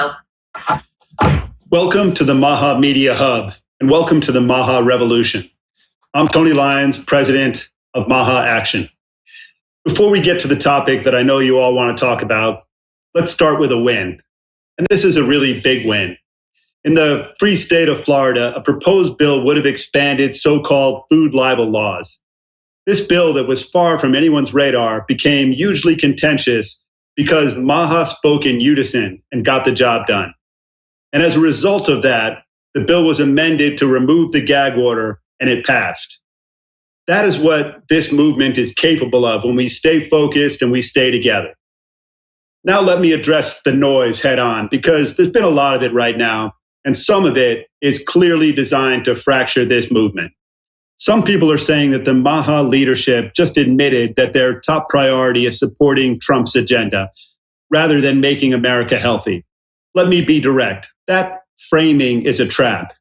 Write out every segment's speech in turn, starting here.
yourself. Welcome to the MAHA Media Hub, and welcome to the MAHA Revolution. I'm Tony Lyons, president of MAHA Action. Before we get to the topic that I know you all want to talk about, let's start with a win. And this is a really big win. In the free state of Florida, a proposed bill would have expanded so-called food libel laws. This bill that was far from anyone's radar became hugely contentious because MAHA spoke in unison and got the job done. And as a result of that, the bill was amended to remove the gag order, and it passed. That is what this movement is capable of when we stay focused and we stay together. Now let me address the noise head on, because there's been a lot of it right now, and some of it is clearly designed to fracture this movement. Some people are saying that the MAHA leadership just admitted that their top priority is supporting Trump's agenda rather than making America healthy. Let me be direct. That framing is a trap.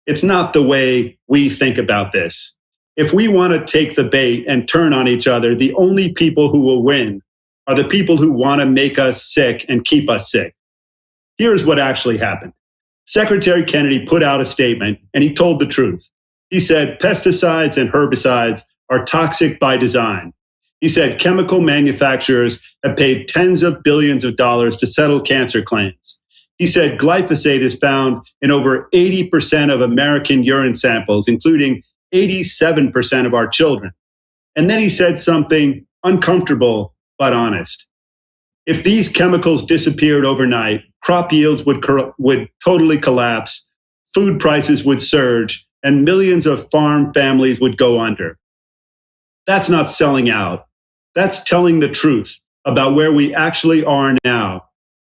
It's not the way we think about this. If we want to take the bait and turn on each other, the only people who will win are the people who want to make us sick and keep us sick. Here's what actually happened. Secretary Kennedy put out a statement, and he told the truth. He said pesticides and herbicides are toxic by design. He said chemical manufacturers have paid tens of billions of dollars to settle cancer claims. He said glyphosate is found in over 80% of American urine samples, including 87% of our children. And then he said something uncomfortable but honest. If these chemicals disappeared overnight, crop yields would totally collapse, food prices would surge, and millions of farm families would go under. That's not selling out. That's telling the truth about where we actually are now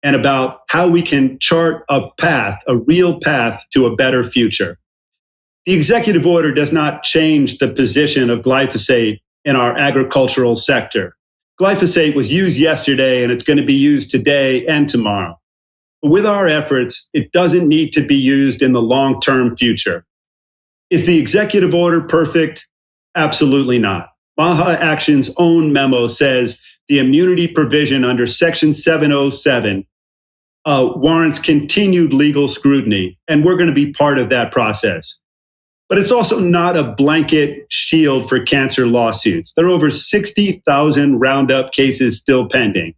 and about how we can chart a path, a real path to a better future. The executive order does not change the position of glyphosate in our agricultural sector. Glyphosate was used yesterday and it's going to be used today and tomorrow. But with our efforts, it doesn't need to be used in the long-term future. Is the executive order perfect? Absolutely not. MAHA Action's own memo says the immunity provision under Section 707 warrants continued legal scrutiny, and we're going to be part of that process. But it's also not a blanket shield for cancer lawsuits. There are over 60,000 Roundup cases still pending.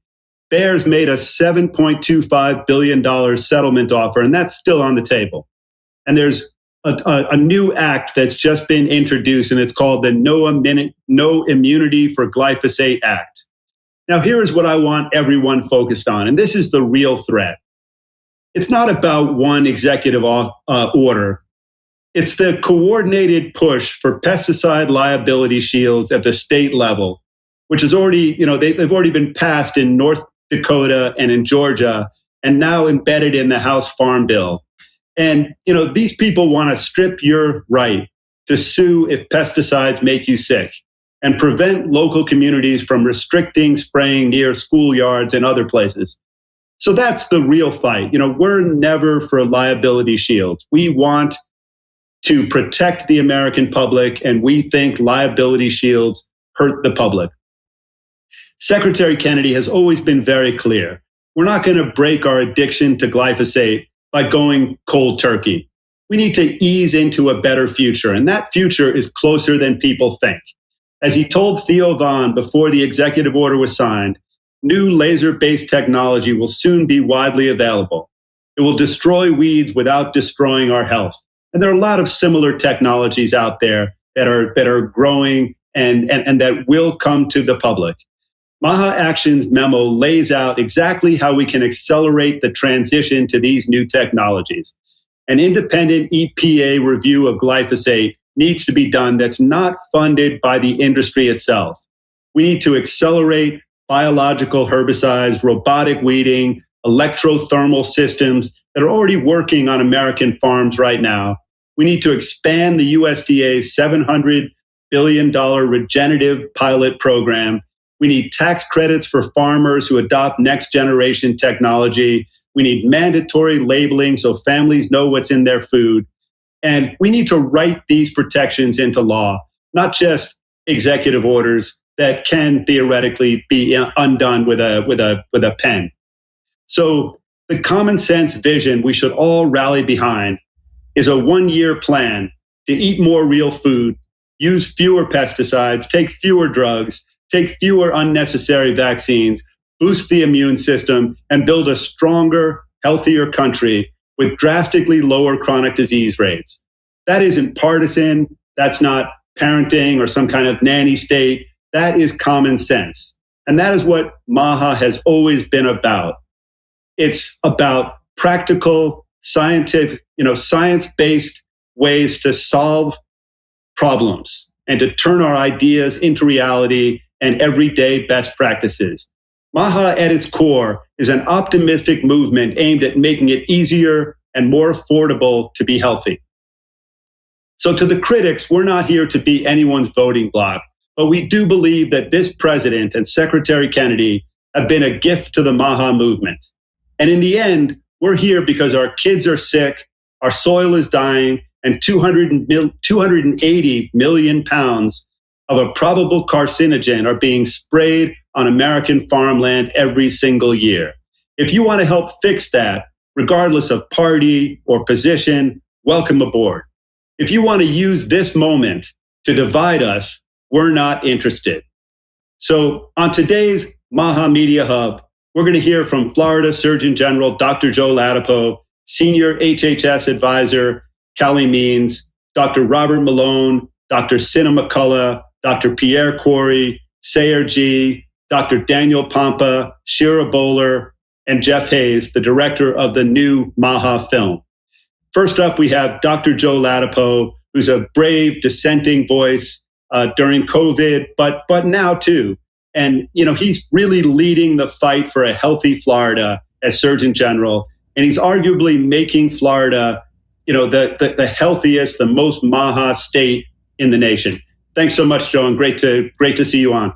Bayer's made a $7.25 billion settlement offer, and that's still on the table. And there's a new act that's just been introduced, and it's called the No Immunity for Glyphosate Act. Now, here is what I want everyone focused on, and this is the real threat. It's not about one executive order. It's the coordinated push for pesticide liability shields at the state level, which is already, they've already been passed in North Dakota and in Georgia, and now embedded in the House Farm Bill. And, these people want to strip your right to sue if pesticides make you sick and prevent local communities from restricting spraying near schoolyards and other places. So that's the real fight. We're never for liability shields. We want to protect the American public, and we think liability shields hurt the public. Secretary Kennedy has always been very clear. We're not going to break our addiction to glyphosate by going cold turkey. We need to ease into a better future, and that future is closer than people think. As he told Theo Vaughn before the executive order was signed, new laser-based technology will soon be widely available. It will destroy weeds without destroying our health. And there are a lot of similar technologies out there that are growing and that will come to the public. MAHA Action's memo lays out exactly how we can accelerate the transition to these new technologies. An independent EPA review of glyphosate needs to be done that's not funded by the industry itself. We need to accelerate biological herbicides, robotic weeding, electrothermal systems that are already working on American farms right now. We need to expand the USDA's $700 billion regenerative pilot program. We need tax credits for farmers who adopt next generation technology. We need mandatory labeling so families know what's in their food. And we need to write these protections into law, not just executive orders that can theoretically be undone with a pen. So the common sense vision we should all rally behind is a 1-year plan to eat more real food, use fewer pesticides, take fewer drugs, take fewer unnecessary vaccines, boost the immune system, and build a stronger, healthier country with drastically lower chronic disease rates. That isn't partisan. That's not parenting or some kind of nanny state. That is common sense. And that is what MAHA has always been about. It's about practical, scientific, science-based ways to solve problems and to turn our ideas into reality and everyday best practices. MAHA at its core is an optimistic movement aimed at making it easier and more affordable to be healthy. So to the critics, we're not here to be anyone's voting bloc, but we do believe that this president and Secretary Kennedy have been a gift to the MAHA movement. And in the end, we're here because our kids are sick, our soil is dying, and 280 million pounds of a probable carcinogen are being sprayed on American farmland every single year. If you want to help fix that, regardless of party or position, welcome aboard. If you want to use this moment to divide us, we're not interested. So on today's MAHA Media Hub, we're going to hear from Florida Surgeon General Dr. Joe Ladapo, Senior HHS Advisor, Cali Means, Dr. Robert Malone, Dr. Sina McCullough, Dr. Pierre Kory, Sayer G, Dr. Daniel Pompa, Shira Bowler, and Jeff Hayes, the director of the new MAHA film. First up, we have Dr. Joe Ladapo, who's a brave dissenting voice during COVID, but now too. And, he's really leading the fight for a healthy Florida as Surgeon General. And he's arguably making Florida, the healthiest, the most MAHA state in the nation. Thanks so much, Joe, and great to see you on.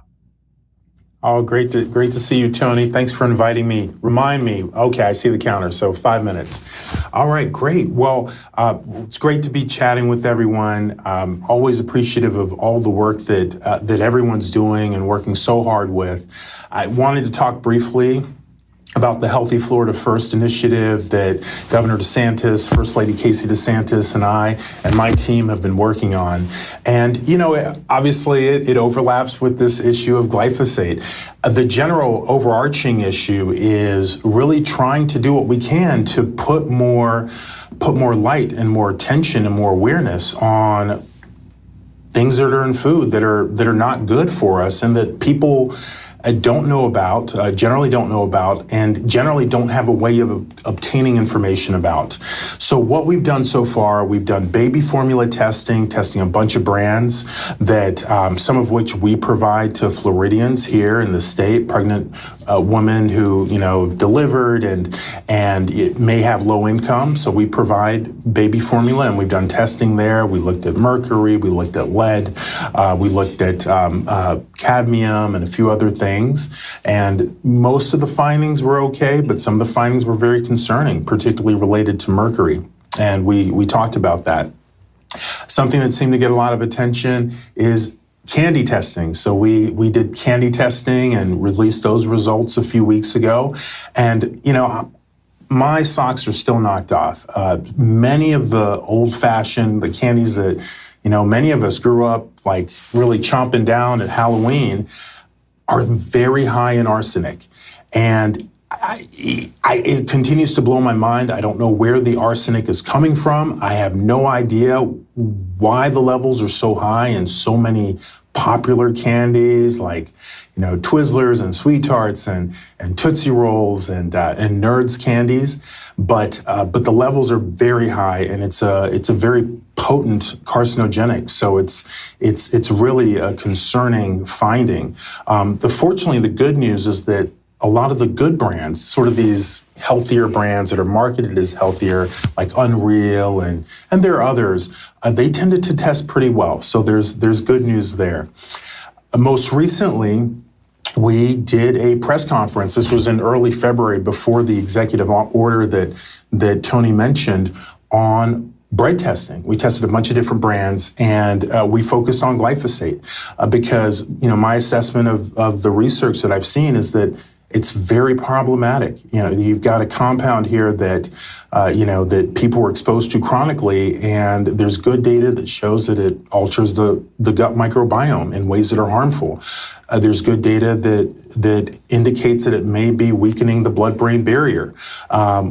Oh, great to see you, Tony. Thanks for inviting me. Remind me. Okay, I see the counter, so 5 minutes. All right, great. Well, it's great to be chatting with everyone. Always appreciative of all the work that everyone's doing and working so hard with. I wanted to talk briefly about the Healthy Florida First initiative that Governor DeSantis, First Lady Casey DeSantis, and I and my team have been working on. And, obviously it overlaps with this issue of glyphosate. The general overarching issue is really trying to do what we can to put more light and more attention and more awareness on things that are in food that are not good for us and that people don't know about, generally don't know about, and generally don't have a way of obtaining information about. So what we've done so far, we've done baby formula testing a bunch of brands that some of which we provide to Floridians here in the state, pregnant women who delivered and it may have low income. So we provide baby formula, and we've done testing there. We looked at mercury, we looked at lead, we looked at cadmium and a few other things. And most of the findings were okay, but some of the findings were very concerning, particularly related to mercury. And we talked about that. Something that seemed to get a lot of attention is candy testing. So we did candy testing and released those results a few weeks ago. And, my socks are still knocked off. Many of the old-fashioned, the candies that, many of us grew up like really chomping down at Halloween are very high in arsenic. And it continues to blow my mind. I don't know where the arsenic is coming from. I have no idea why the levels are so high in so many popular candies like, Twizzlers and Sweet Tarts and Tootsie Rolls and Nerds candies. But the levels are very high, and it's a very potent carcinogenic. So it's really a concerning finding. Fortunately, the good news is that a lot of the good brands, sort of these healthier brands that are marketed as healthier, like Unreal and there are others, they tended to test pretty well. So there's good news there. Most recently, we did a press conference. This was in early February before the executive order that Tony mentioned on bread testing. We tested a bunch of different brands, and we focused on glyphosate because, my assessment of the research that I've seen is that it's very problematic. You've got a compound here that, that people were exposed to chronically, and there's good data that shows that it alters the gut microbiome in ways that are harmful. There's good data that indicates that it may be weakening the blood-brain barrier,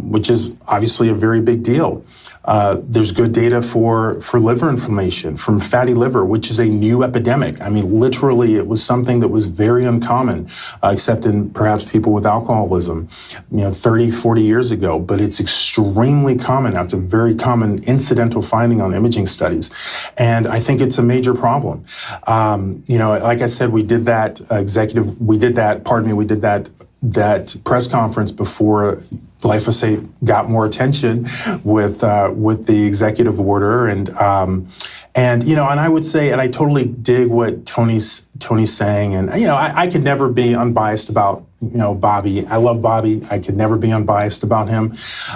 which is obviously a very big deal. There's good data for liver inflammation from fatty liver, which is a new epidemic. I mean, literally, it was something that was very uncommon, except in perhaps people with alcoholism, 30, 40 years ago. But it's extremely common now. It's a very common incidental finding on imaging studies. And I think it's a major problem. Like I said, we did that that press conference before glyphosate got more attention with the executive order, and I would say, and I totally dig what Tony's saying, and I could never be unbiased about Bobby. I love Bobby. I could never be unbiased about him.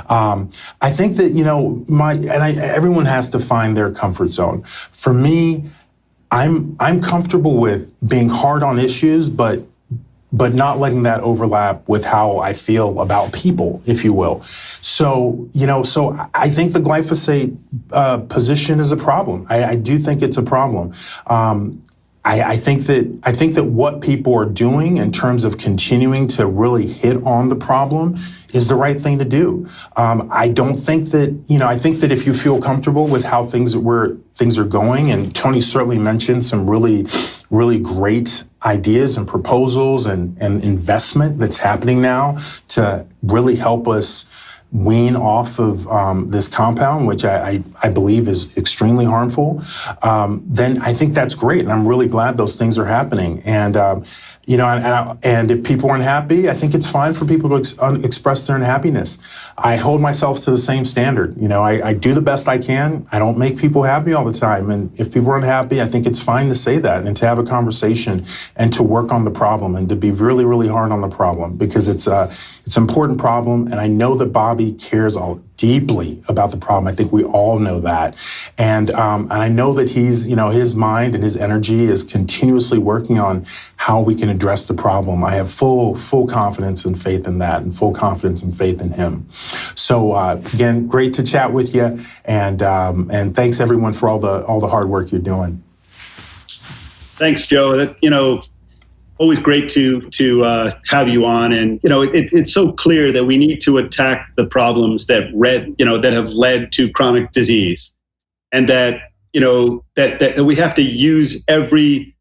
I think that everyone has to find their comfort zone. For me, I'm comfortable with being hard on issues, but not letting that overlap with how I feel about people, if you will. So I think the glyphosate position is a problem. I do think it's a problem. I think that what people are doing in terms of continuing to really hit on the problem is the right thing to do. I don't think that, I think that if you feel comfortable with how things are going, and Tony certainly mentioned some really, really great ideas and proposals and investment that's happening now to really help us wean off of this compound, which I believe is extremely harmful, then I think that's great. And I'm really glad those things are happening. And, and if people are unhappy, I think it's fine for people to express their unhappiness. I hold myself to the same standard. I do the best I can. I don't make people happy all the time. And if people are unhappy, I think it's fine to say that and to have a conversation and to work on the problem and to be really, really hard on the problem, because it's an important problem. And I know that Bobby cares deeply about the problem. I think we all know that. And I know that he's, his mind and his energy is continuously working on how we can address the problem. I have full confidence and faith in that, and full confidence and faith in him. So again, great to chat with you, and thanks everyone for all the hard work you're doing. Thanks, Joe. Always great to have you on, and it's so clear that we need to attack the problems that have led to chronic disease, and that that we have to use every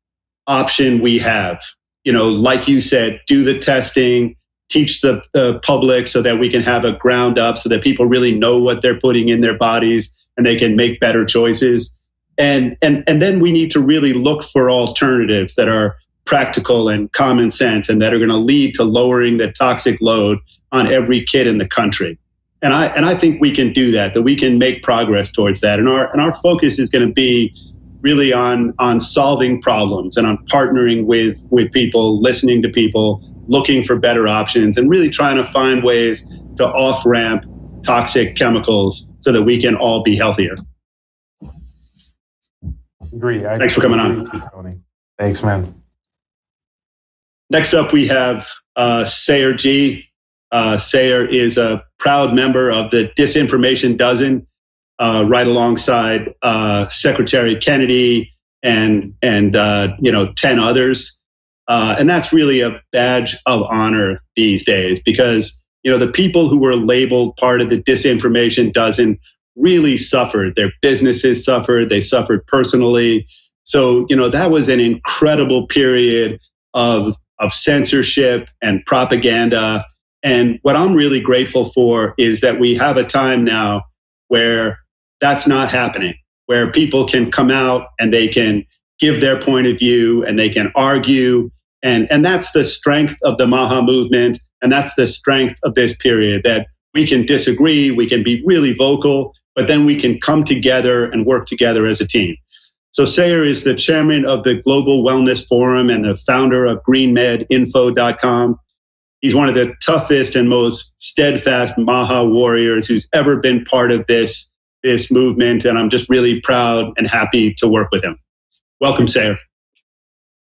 option we have. Like you said, do the testing, teach the public so that we can have a ground up, so that people really know what they're putting in their bodies and they can make better choices. And then we need to really look for alternatives that are practical and common sense, and that are going to lead to lowering the toxic load on every kid in the country. And I think we can do that we can make progress towards that. And our focus is going to be really on solving problems and on partnering with people, listening to people, looking for better options, and really trying to find ways to off-ramp toxic chemicals so that we can all be healthier. Agree. Thanks for coming on. Tony. Thanks, man. Next up, we have Sayer G. Sayer is a proud member of the Disinformation Dozen, right alongside Secretary Kennedy and 10 others. And that's really a badge of honor these days, because the people who were labeled part of the Disinformation Dozen really suffered. Their businesses suffered. They suffered personally. So that was an incredible period of censorship and propaganda. And what I'm really grateful for is that we have a time now where that's not happening, where people can come out and they can give their point of view and they can argue. And that's the strength of the MAHA movement. And that's the strength of this period, that we can disagree, we can be really vocal, but then we can come together and work together as a team. So Sayer is the chairman of the Global Wellness Forum and the founder of greenmedinfo.com. He's one of the toughest and most steadfast MAHA warriors who's ever been part of this movement. And I'm just really proud and happy to work with him. Welcome, Sayer.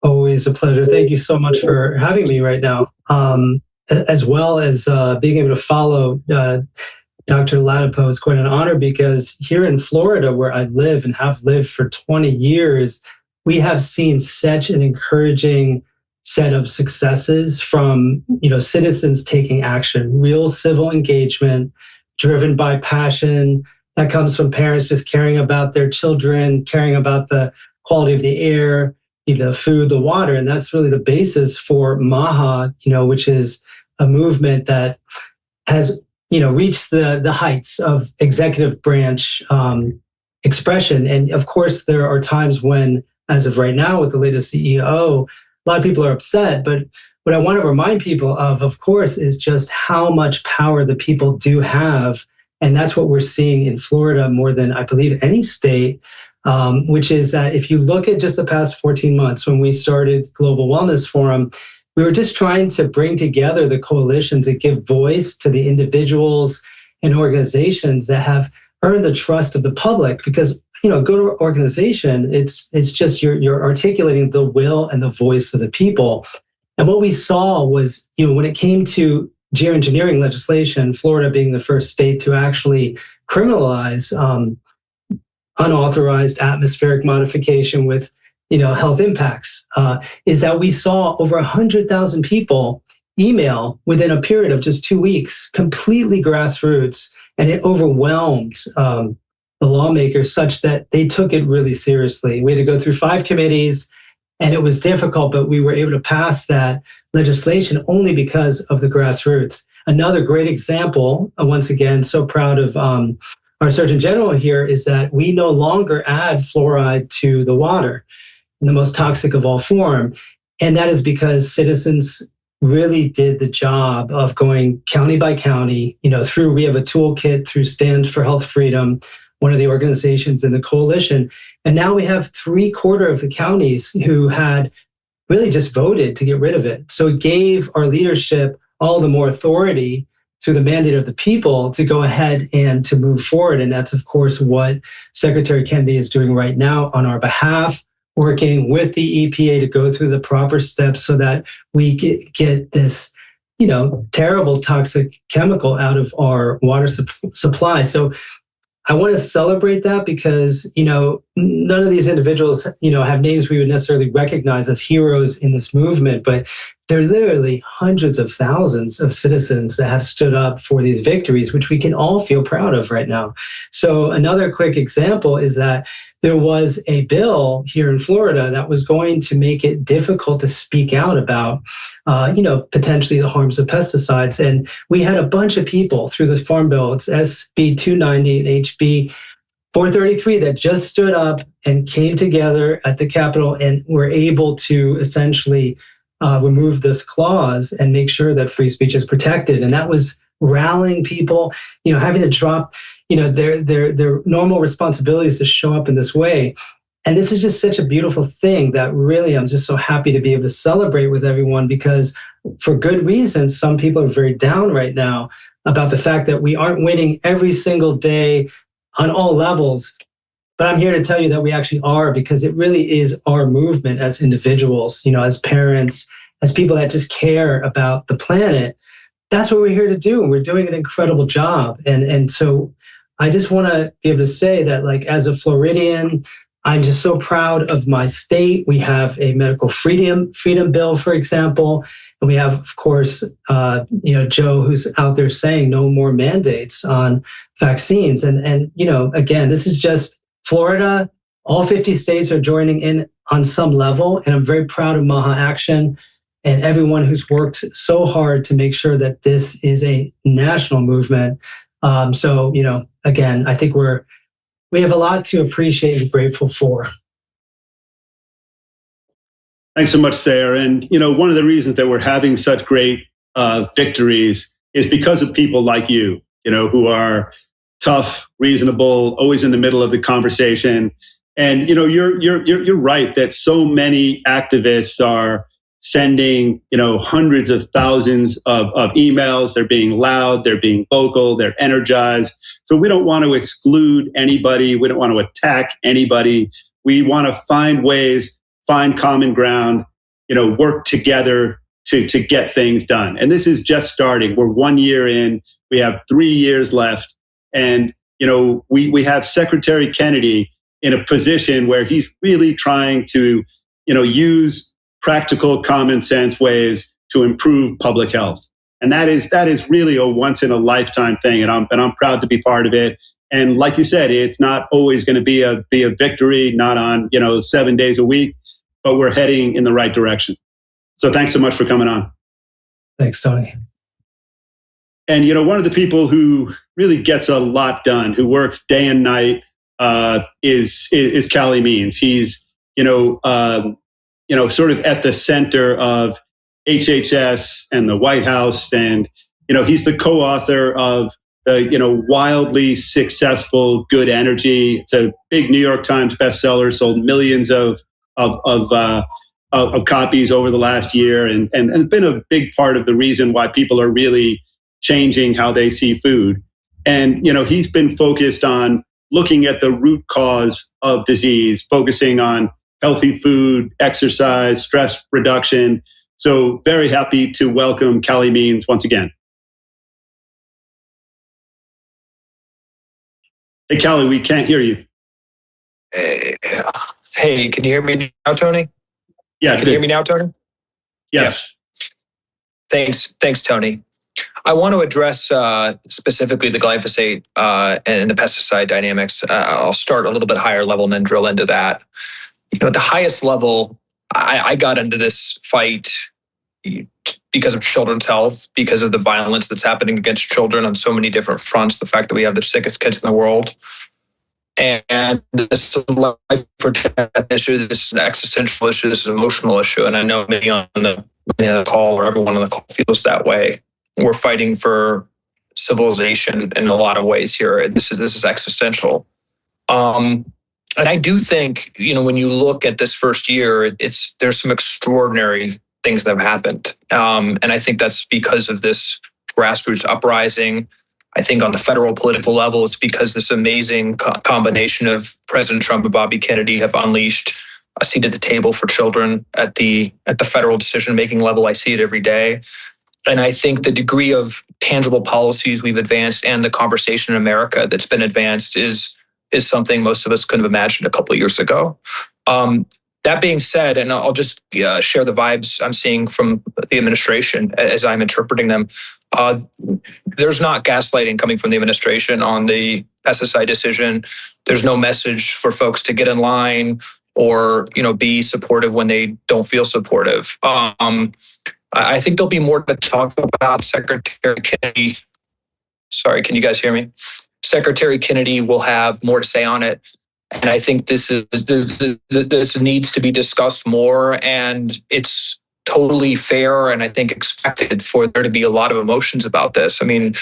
Always a pleasure. Thank you so much for having me right now. as well as being able to follow Dr. Ladapo is quite an honor, because here in Florida, where I live and have lived for 20 years, we have seen such an encouraging set of successes from citizens taking action, real civil engagement driven by passion that comes from parents just caring about their children, caring about the quality of the air, the food, the water. And that's really the basis for MAHA, which is a movement that has reached the heights of executive branch expression. And of course, there are times when, as of right now with the latest CEO, a lot of people are upset. But what I want to remind people of course, is just how much power the people do have. And that's what we're seeing in Florida more than, I believe, any state, which is that if you look at just the past 14 months, when we started Global Wellness Forum, we were just trying to bring together the coalition to give voice to the individuals and organizations that have earned the trust of the public. Because, go to an organization, it's just you're articulating the will and the voice of the people. And what we saw was, when it came to geoengineering legislation, Florida being the first state to actually criminalize unauthorized atmospheric modification with health impacts, is that we saw over 100,000 people email within a period of just 2 weeks, completely grassroots, and it overwhelmed the lawmakers such that they took it really seriously. We had to go through 5 committees, and it was difficult, but we were able to pass that legislation only because of the grassroots. Another great example, once again, so proud of our Surgeon General here, is that we no longer add fluoride to the water, the most toxic of all form. And that is because citizens really did the job of going county by county, we have a toolkit through Stand for Health Freedom, one of the organizations in the coalition. And now we have 3/4 of the counties who had really just voted to get rid of it. So it gave our leadership all the more authority through the mandate of the people to go ahead and to move forward. And that's, of course, what Secretary Kennedy is doing right now on our behalf, working with the EPA to go through the proper steps so that we get this, terrible toxic chemical out of our water supply. So I want to celebrate that because, none of these individuals, have names we would necessarily recognize as heroes in this movement, but there are literally hundreds of thousands of citizens that have stood up for these victories, which we can all feel proud of right now. So another quick example is that there was a bill here in Florida that was going to make it difficult to speak out about, potentially the harms of pesticides. And we had a bunch of people through the Farm Bill, it's SB 290 and HB 433, that just stood up and came together at the Capitol and were able to essentially remove this clause and make sure that free speech is protected. And that was rallying people, having to drop, their normal responsibilities to show up in this way. And this is just such a beautiful thing that really I'm just so happy to be able to celebrate with everyone, because for good reason, some people are very down right now about the fact that we aren't winning every single day on all levels. But I'm here to tell you that we actually are, because it really is our movement as individuals, as parents, as people that just care about the planet. That's what we're here to do. And we're doing an incredible job. And so I just want to be able to say that, as a Floridian, I'm just so proud of my state. We have a medical freedom bill, for example. And we have, of course, Joe, who's out there saying no more mandates on vaccines. And again, this is just Florida. All 50 states are joining in on some level. And I'm very proud of MAHA Action and everyone who's worked so hard to make sure that this is a national movement. So, again, I think we have a lot to appreciate and be grateful for. Thanks so much, Sarah. And, one of the reasons that we're having such great victories is because of people like you, who are tough, reasonable, always in the middle of the conversation. And, you're right that so many activists are sending, hundreds of thousands of emails. They're being loud, they're being vocal, they're energized. So we don't want to exclude anybody. We don't want to attack anybody. We want to find ways, find common ground, work together to get things done. And this is just starting. We're 1 year in. We have 3 years left. And, we have Secretary Kennedy in a position where he's really trying to, use practical, common sense ways to improve public health. And that is really a once in a lifetime thing. And I'm proud to be part of it. And like you said, it's not always going to be a victory, not on, 7 days a week, but we're heading in the right direction. So thanks so much for coming on. Thanks, Tony. And, one of the people who really gets a lot done, who works day and night, is Cali Means. He's, sort of at the center of HHS and the White House. And, he's the co-author of the, wildly successful Good Energy. It's a big New York Times bestseller, sold millions of copies over the last year, and been a big part of the reason why people are really changing how they see food. And, he's been focused on looking at the root cause of disease, focusing on healthy food, exercise, stress reduction. So very happy to welcome Calley Means once again. Hey, Calley, we can't hear you. Hey, can you hear me now, Tony? Yeah. Can you hear me now, Tony? Yes. Yeah. Thanks, Tony. I want to address specifically the glyphosate and the pesticide dynamics. I'll start a little bit higher level and then drill into that. At the highest level, I got into this fight because of children's health, because of the violence that's happening against children on so many different fronts, the fact that we have the sickest kids in the world. And this is a life or death issue, this is an existential issue, this is an emotional issue. And I know many on the call or everyone on the call feels that way. We're fighting for civilization in a lot of ways here. This is existential. And I do think, when you look at this first year, there's some extraordinary things that have happened. And I think that's because of this grassroots uprising. I think on the federal political level, it's because this amazing combination of President Trump and Bobby Kennedy have unleashed a seat at the table for children at the federal decision-making level. I see it every day. And I think the degree of tangible policies we've advanced and the conversation in America that's been advanced is something most of us couldn't have imagined a couple of years ago. That being said, and I'll just share the vibes I'm seeing from the administration as I'm interpreting them. There's not gaslighting coming from the administration on the pesticide decision. There's no message for folks to get in line or be supportive when they don't feel supportive. I think there'll be more to talk about. Secretary Kennedy. Sorry, can you guys hear me? Secretary Kennedy will have more to say on it. And I think this needs to be discussed more, and it's totally fair and I think expected for there to be a lot of emotions about this. I mean,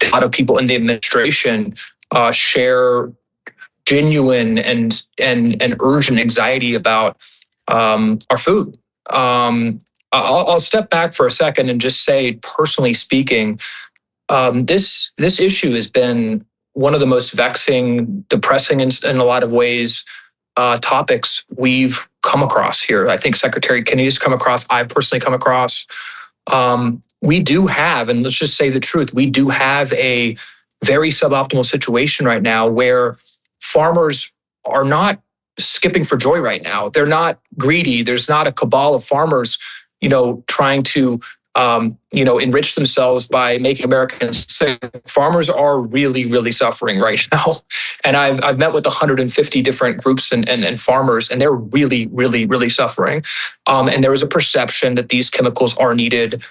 a lot of people in the administration share genuine and urgent anxiety about our food. I'll step back for a second and just say, personally speaking, this issue has been one of the most vexing, depressing in a lot of ways topics we've come across here. I think Secretary Kennedy's come across, I've personally come across. We do have, and let's just say the truth, we do have a very suboptimal situation right now where farmers are not skipping for joy right now. They're not greedy. There's not a cabal of farmers, trying to enrich themselves by making Americans sick. Farmers are really, really suffering right now. And I've met with 150 different groups and farmers, and they're really, really, really suffering. And there is a perception that these chemicals are needed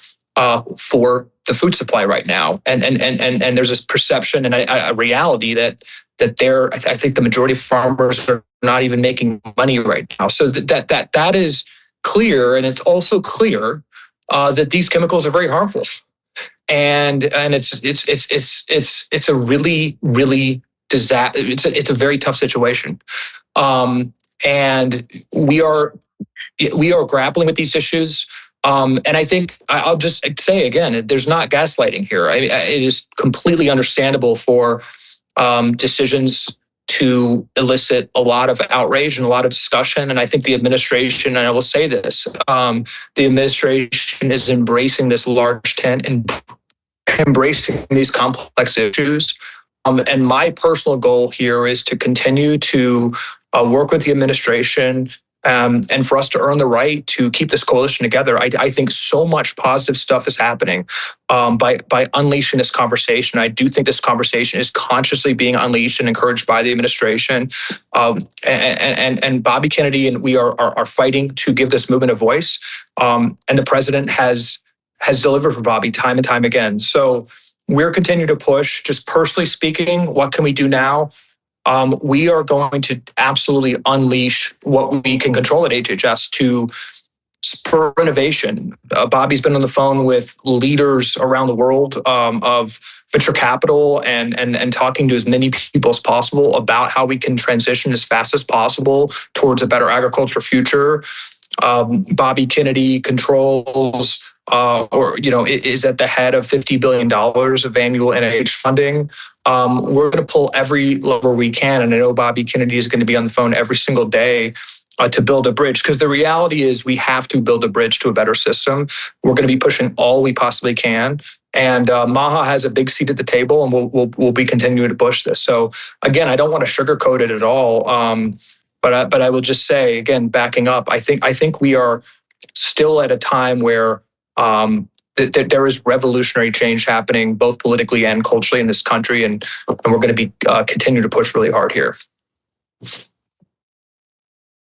for the food supply right now. And there's this perception and a reality that I think the majority of farmers are not even making money right now. So that is clear. And it's also clear that these chemicals are very harmful, and it's a really, really it's a very tough situation, and we are grappling with these issues. And I think I'll just say again, there's not gaslighting here. It is completely understandable for decisions to elicit a lot of outrage and a lot of discussion. And I think the administration, and I will say this, the administration is embracing this large tent and embracing these complex issues. And my personal goal here is to continue to work with the administration and for us to earn the right to keep this coalition together. I think so much positive stuff is happening by unleashing this conversation. I do think this conversation is consciously being unleashed and encouraged by the administration. And Bobby Kennedy and we are fighting to give this movement a voice. And the president has delivered for Bobby time and time again. So we're continuing to push. Just personally speaking, what can we do now? We are going to absolutely unleash what we can control at HHS to spur innovation. Bobby's been on the phone with leaders around the world of venture capital and talking to as many people as possible about how we can transition as fast as possible towards a better agriculture future. Bobby Kennedy controls is at the head of $50 billion of annual NIH funding. We're going to pull every lever we can. And I know Bobby Kennedy is going to be on the phone every single day to build a bridge, because the reality is we have to build a bridge to a better system. We're going to be pushing all we possibly can. And MAHA has a big seat at the table, and we'll be continuing to push this. So again, I don't want to sugarcoat it at all. But I will just say, again, backing up, I think we are still at a time where that there is revolutionary change happening both politically and culturally in this country, and we're going to be continue to push really hard here.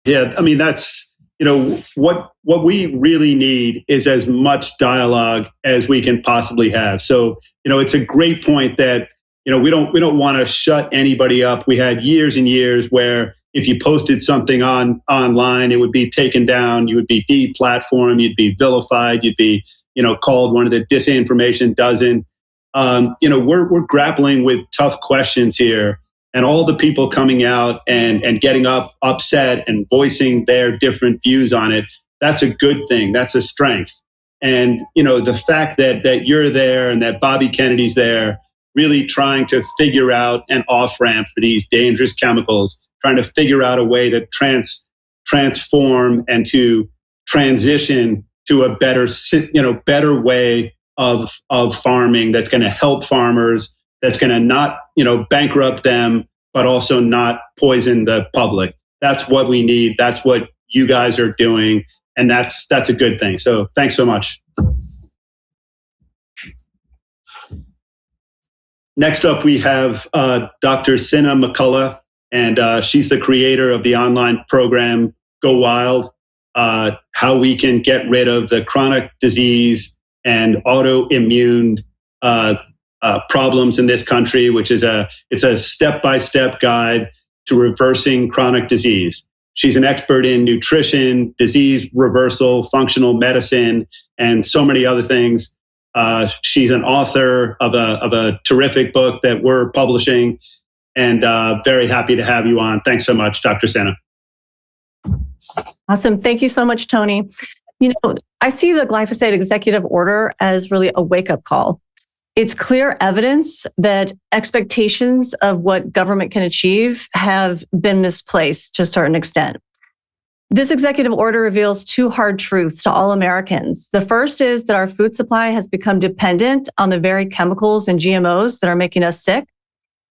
Yeah, I mean, that's, what we really need is as much dialogue as we can possibly have. So, it's a great point that, we don't want to shut anybody up. We had years and years where if you posted something online, it would be taken down, you would be deplatformed, you'd be vilified, you'd be, called one of the Disinformation Dozen. We're grappling with tough questions here, and all the people coming out and getting upset and voicing their different views on it, that's a good thing. That's a strength. And, the fact that you're there and that Bobby Kennedy's there, really trying to figure out an off-ramp for these dangerous chemicals, trying to figure out a way to transform and to transition to a better way of farming that's going to help farmers, that's going to not, bankrupt them, but also not poison the public. That's what we need. That's what you guys are doing. And that's a good thing. So thanks so much. Next up, we have Dr. Sina McCullough, and she's the creator of the online program Go Wild, how we can get rid of the chronic disease and autoimmune problems in this country, which is it's a step-by-step guide to reversing chronic disease. She's an expert in nutrition, disease reversal, functional medicine, and so many other things. She's an author of a terrific book that we're publishing, and very happy to have you on. Thanks so much, Dr. Sina. Awesome. Thank you so much, Tony. I see the glyphosate executive order as really a wake-up call. It's clear evidence that expectations of what government can achieve have been misplaced to a certain extent. This executive order reveals two hard truths to all Americans. The first is that our food supply has become dependent on the very chemicals and GMOs that are making us sick.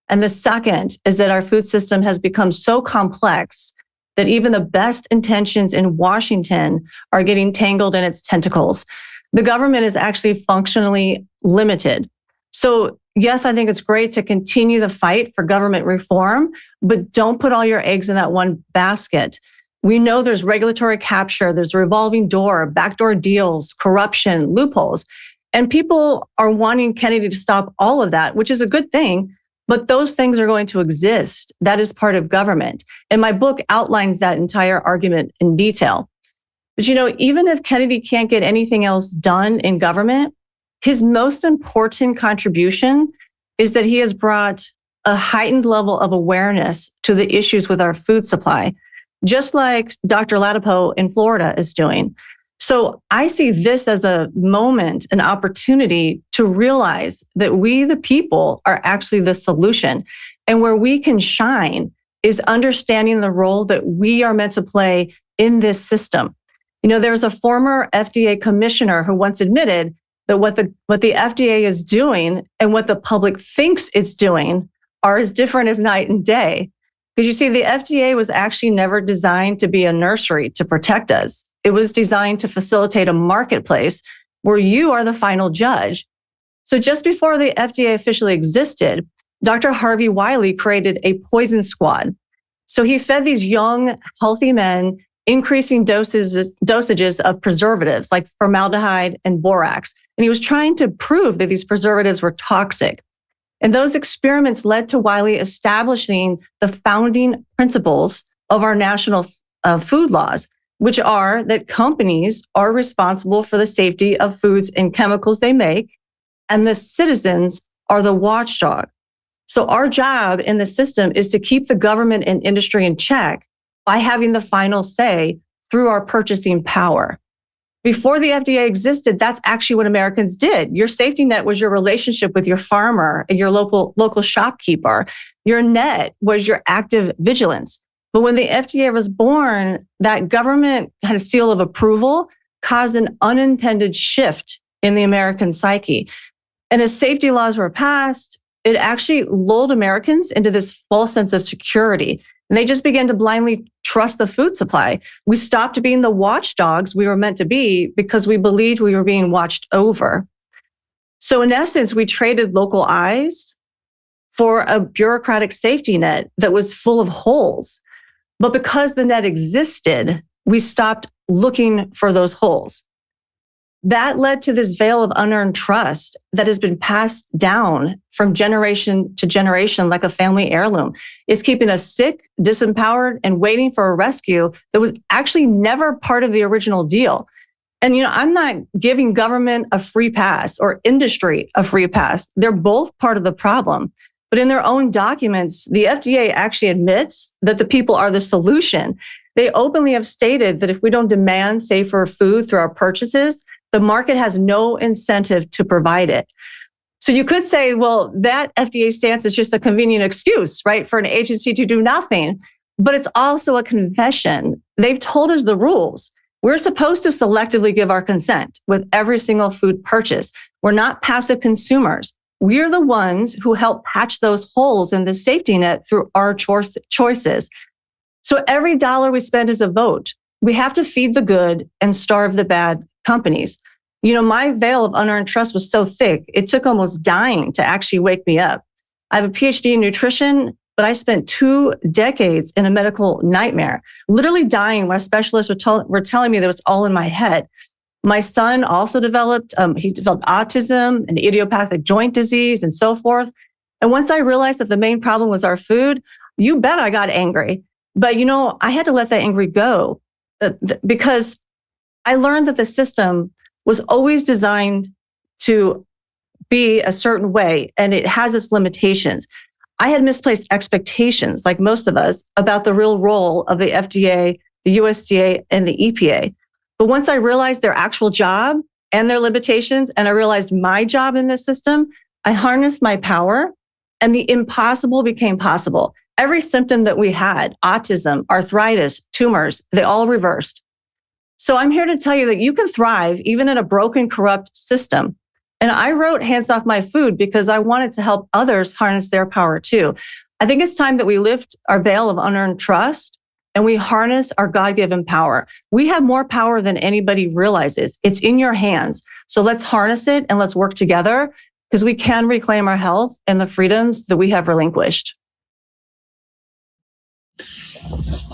And the second is that our food system has become so complex that even the best intentions in Washington are getting tangled in its tentacles. The government is actually functionally limited. So yes, I think it's great to continue the fight for government reform, but don't put all your eggs in that one basket. We know there's regulatory capture, there's a revolving door, backdoor deals, corruption, loopholes, and people are wanting Kennedy to stop all of that, which is a good thing, but those things are going to exist. That is part of government. And my book outlines that entire argument in detail. But even if Kennedy can't get anything else done in government, his most important contribution is that he has brought a heightened level of awareness to the issues with our food supply, just like Dr. Ladapo in Florida is doing. So I see this as a moment, an opportunity to realize that we, the people, are actually the solution. And where we can shine is understanding the role that we are meant to play in this system. There's a former FDA commissioner who once admitted that what the FDA is doing and what the public thinks it's doing are as different as night and day. Because you see, the FDA was actually never designed to be a nursery to protect us. It was designed to facilitate a marketplace where you are the final judge. So just before the FDA officially existed, Dr. Harvey Wiley created a poison squad. So he fed these young, healthy men increasing dosages of preservatives like formaldehyde and borax. And he was trying to prove that these preservatives were toxic. And those experiments led to Wiley establishing the founding principles of our national food laws, which are that companies are responsible for the safety of foods and chemicals they make, and the citizens are the watchdog. So our job in the system is to keep the government and industry in check by having the final say through our purchasing power. Before the FDA existed, that's actually what Americans did. Your safety net was your relationship with your farmer and your local shopkeeper. Your net was your active vigilance. But when the FDA was born, that government kind of seal of approval caused an unintended shift in the American psyche. And as safety laws were passed, it actually lulled Americans into this false sense of security. And they just began to blindly trust the food supply. We stopped being the watchdogs we were meant to be because we believed we were being watched over. So in essence, we traded local eyes for a bureaucratic safety net that was full of holes. But because the net existed, we stopped looking for those holes. That led to this veil of unearned trust that has been passed down from generation to generation like a family heirloom. It's keeping us sick, disempowered, and waiting for a rescue that was actually never part of the original deal. And, I'm not giving government a free pass or industry a free pass. They're both part of the problem. But in their own documents, the FDA actually admits that the people are the solution. They openly have stated that if we don't demand safer food through our purchases, the market has no incentive to provide it. So you could say, well, that FDA stance is just a convenient excuse, right, for an agency to do nothing. But it's also a confession. They've told us the rules. We're supposed to selectively give our consent with every single food purchase. We're not passive consumers. We're the ones who help patch those holes in the safety net through our choices. So every dollar we spend is a vote. We have to feed the good and starve the bad companies. My veil of unearned trust was so thick, it took almost dying to actually wake me up. I have a PhD in nutrition, but I spent 2 decades in a medical nightmare, literally dying when specialists were telling me that it was all in my head. My son also developed autism and idiopathic joint disease and so forth. And once I realized that the main problem was our food, you bet I got angry. But, I had to let that anger go because I learned that the system was always designed to be a certain way, and it has its limitations. I had misplaced expectations, like most of us, about the real role of the FDA, the USDA, and the EPA. But once I realized their actual job and their limitations, and I realized my job in this system, I harnessed my power, and the impossible became possible. Every symptom that we had, autism, arthritis, tumors, they all reversed. So I'm here to tell you that you can thrive even in a broken, corrupt system. And I wrote Hands Off My Food because I wanted to help others harness their power too. I think it's time that we lift our veil of unearned trust and we harness our God-given power. We have more power than anybody realizes. It's in your hands. So let's harness it and let's work together because we can reclaim our health and the freedoms that we have relinquished.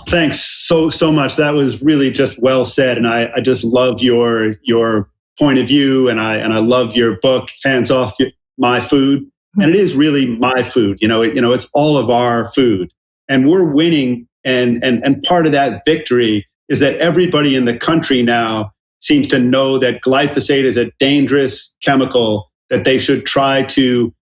Thanks so much. That was really just well said, and I just love your point of view, and I love your book, Hands Off My Food. And it is really my food. It's all of our food, and we're winning. And part of that victory is that everybody in the country now seems to know that glyphosate is a dangerous chemical that they should try to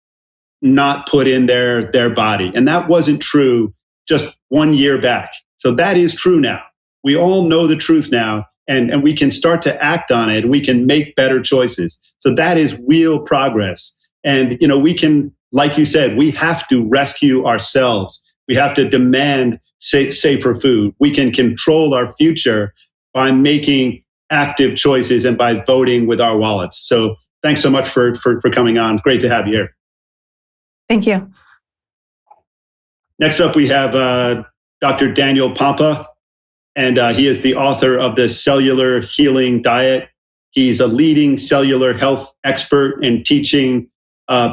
not put in their body, and that wasn't true just 1 year back. So that is true now. We all know the truth now, and we can start to act on it. We can make better choices. So that is real progress. And, we can like you said, we have to rescue ourselves. We have to demand safer food. We can control our future by making active choices and by voting with our wallets. So thanks so much for coming on. Great to have you here. Thank you. Next up, we have Dr. Daniel Pompa, and he is the author of the Cellular Healing Diet. He's a leading cellular health expert and teaching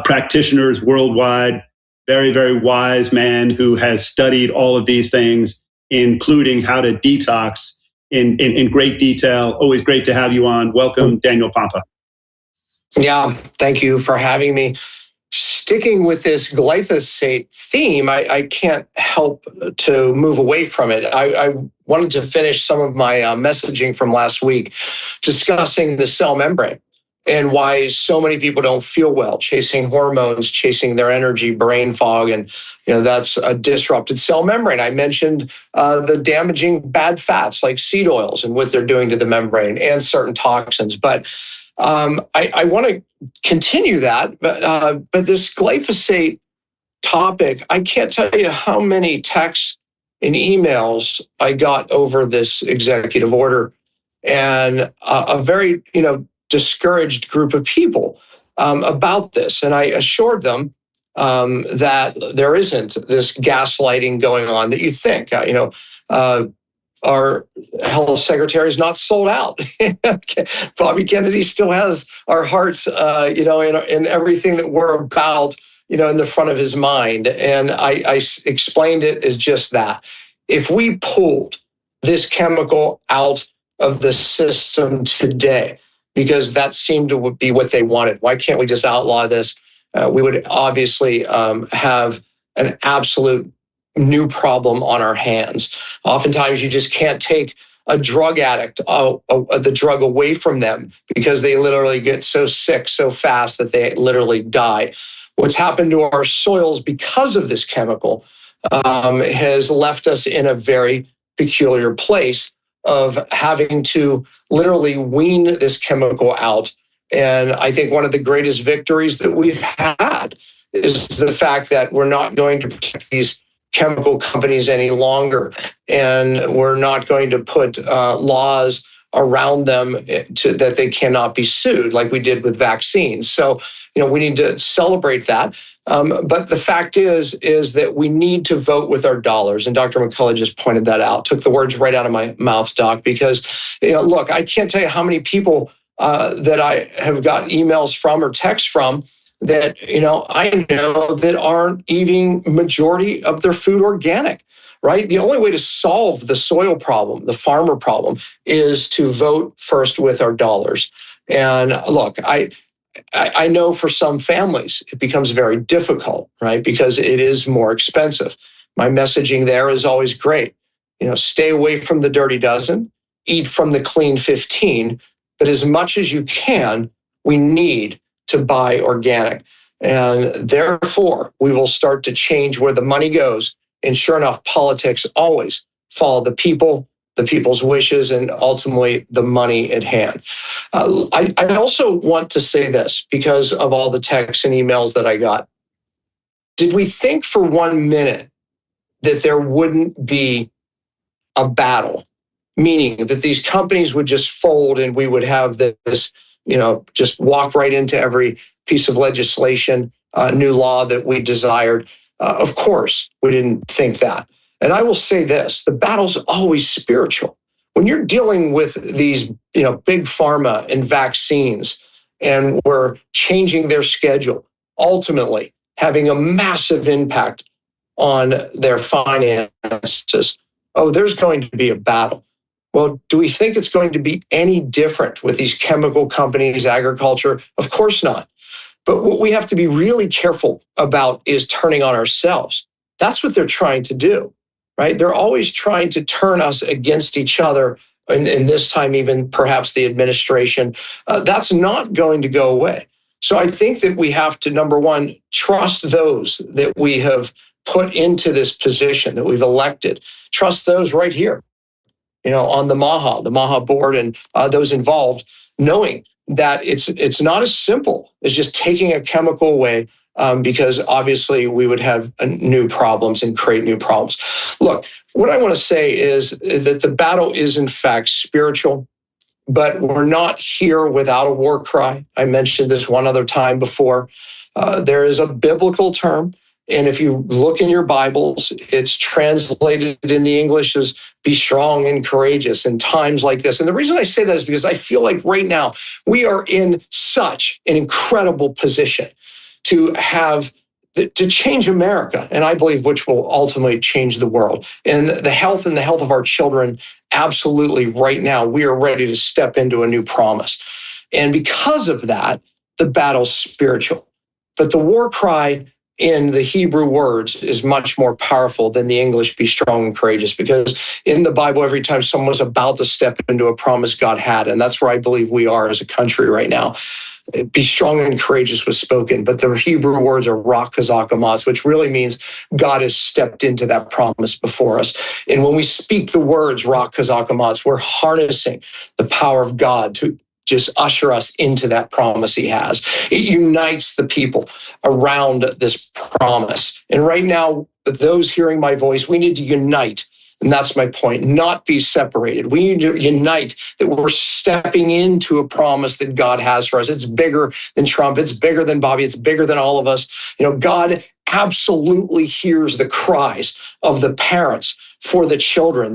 practitioners worldwide. Very, very wise man who has studied all of these things, including how to detox in great detail. Always great to have you on. Welcome, Daniel Pompa. Yeah, thank you for having me. Sticking with this glyphosate theme, I can't help to move away from it. I wanted to finish some of my messaging from last week discussing the cell membrane and why so many people don't feel well, chasing hormones, chasing their energy, brain fog, and that's a disrupted cell membrane. I mentioned the damaging bad fats like seed oils and what they're doing to the membrane and certain toxins. But I want to continue that, but this glyphosate topic, I can't tell you how many texts and emails I got over this executive order, and a very discouraged group of people about this. And I assured them that there isn't this gaslighting going on that you think. Our health secretary is not sold out. Bobby Kennedy still has our hearts, in everything that we're about, in the front of his mind. And I explained it as just that. If we pulled this chemical out of the system today, because that seemed to be what they wanted, why can't we just outlaw this? We would obviously have an absolute new problem on our hands. Oftentimes, you just can't take a drug addict, the drug away from them because they literally get so sick so fast that they literally die. What's happened to our soils because of this chemical has left us in a very peculiar place of having to literally wean this chemical out. And I think one of the greatest victories that we've had is the fact that we're not going to protect these chemical companies any longer, and we're not going to put laws around them that they cannot be sued like we did with vaccines. So, we need to celebrate that. But the fact is that we need to vote with our dollars. And Dr. McCullough just pointed that out, took the words right out of my mouth, Doc, because, look, I can't tell you how many people that I have got emails from or texts from that, I know that aren't eating majority of their food organic, right? The only way to solve the soil problem, the farmer problem, is to vote first with our dollars. And look, I know for some families, it becomes very difficult, right? Because it is more expensive. My messaging there is always great. Stay away from the dirty dozen, eat from the clean 15, but as much as you can, we need to buy organic. And therefore, we will start to change where the money goes. And sure enough, politics always follow the people, the people's wishes, and ultimately the money at hand. I also want to say this because of all the texts and emails that I got. Did we think for 1 minute that there wouldn't be a battle, meaning that these companies would just fold and we would have this, just walk right into every piece of legislation, new law that we desired? Of course, we didn't think that. And I will say this, the battle's always spiritual. When you're dealing with these, big pharma and vaccines, and we're changing their schedule, ultimately having a massive impact on their finances, there's going to be a battle. Well, do we think it's going to be any different with these chemical companies, agriculture? Of course not. But what we have to be really careful about is turning on ourselves. That's what they're trying to do, right? They're always trying to turn us against each other, and this time even perhaps the administration. That's not going to go away. So I think that we have to, number one, trust those that we have put into this position, that we've elected. Trust those right here, on the MAHA board, and those involved, knowing that it's not as simple as just taking a chemical away, because obviously we would have new problems and create new problems. Look, what I want to say is that the battle is in fact spiritual, but we're not here without a war cry. I mentioned this one other time before. There is a biblical term, and if you look in your Bibles, it's translated in the English as be strong and courageous in times like this. And the reason I say that is because I feel like right now we are in such an incredible position to to change America, and I believe which will ultimately change the world. And the health of our children, absolutely right now, we are ready to step into a new promise. And because of that, the battle's spiritual. But the war cry in the Hebrew words is much more powerful than the English be strong and courageous, because in the Bible, every time someone was about to step into a promise, God had. And that's where I believe we are as a country right now. Be strong and courageous was spoken, but the Hebrew words are rak chazak amatz, which really means God has stepped into that promise before us. And when we speak the words rak chazak amatz, we're harnessing the power of God to just usher us into that promise he has. It unites the people around this promise. And right now, those hearing my voice, we need to unite. And that's my point, not be separated. We need to unite that we're stepping into a promise that God has for us. It's bigger than Trump. It's bigger than Bobby. It's bigger than all of us. God absolutely hears the cries of the parents for the children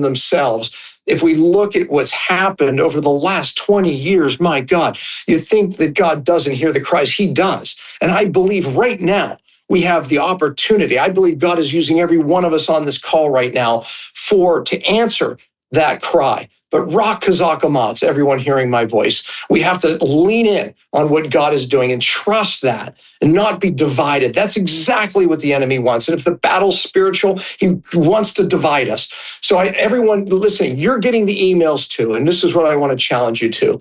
themselves. If we look at what's happened over the last 20 years, my God, you think that God doesn't hear the cries. He does. And I believe right now, we have the opportunity. I believe God is using every one of us on this call right now to answer that cry. But rak chazak amatz, everyone hearing my voice, we have to lean in on what God is doing and trust that and not be divided. That's exactly what the enemy wants. And if the battle's spiritual, he wants to divide us. So everyone listening, you're getting the emails too. And this is what I want to challenge you to.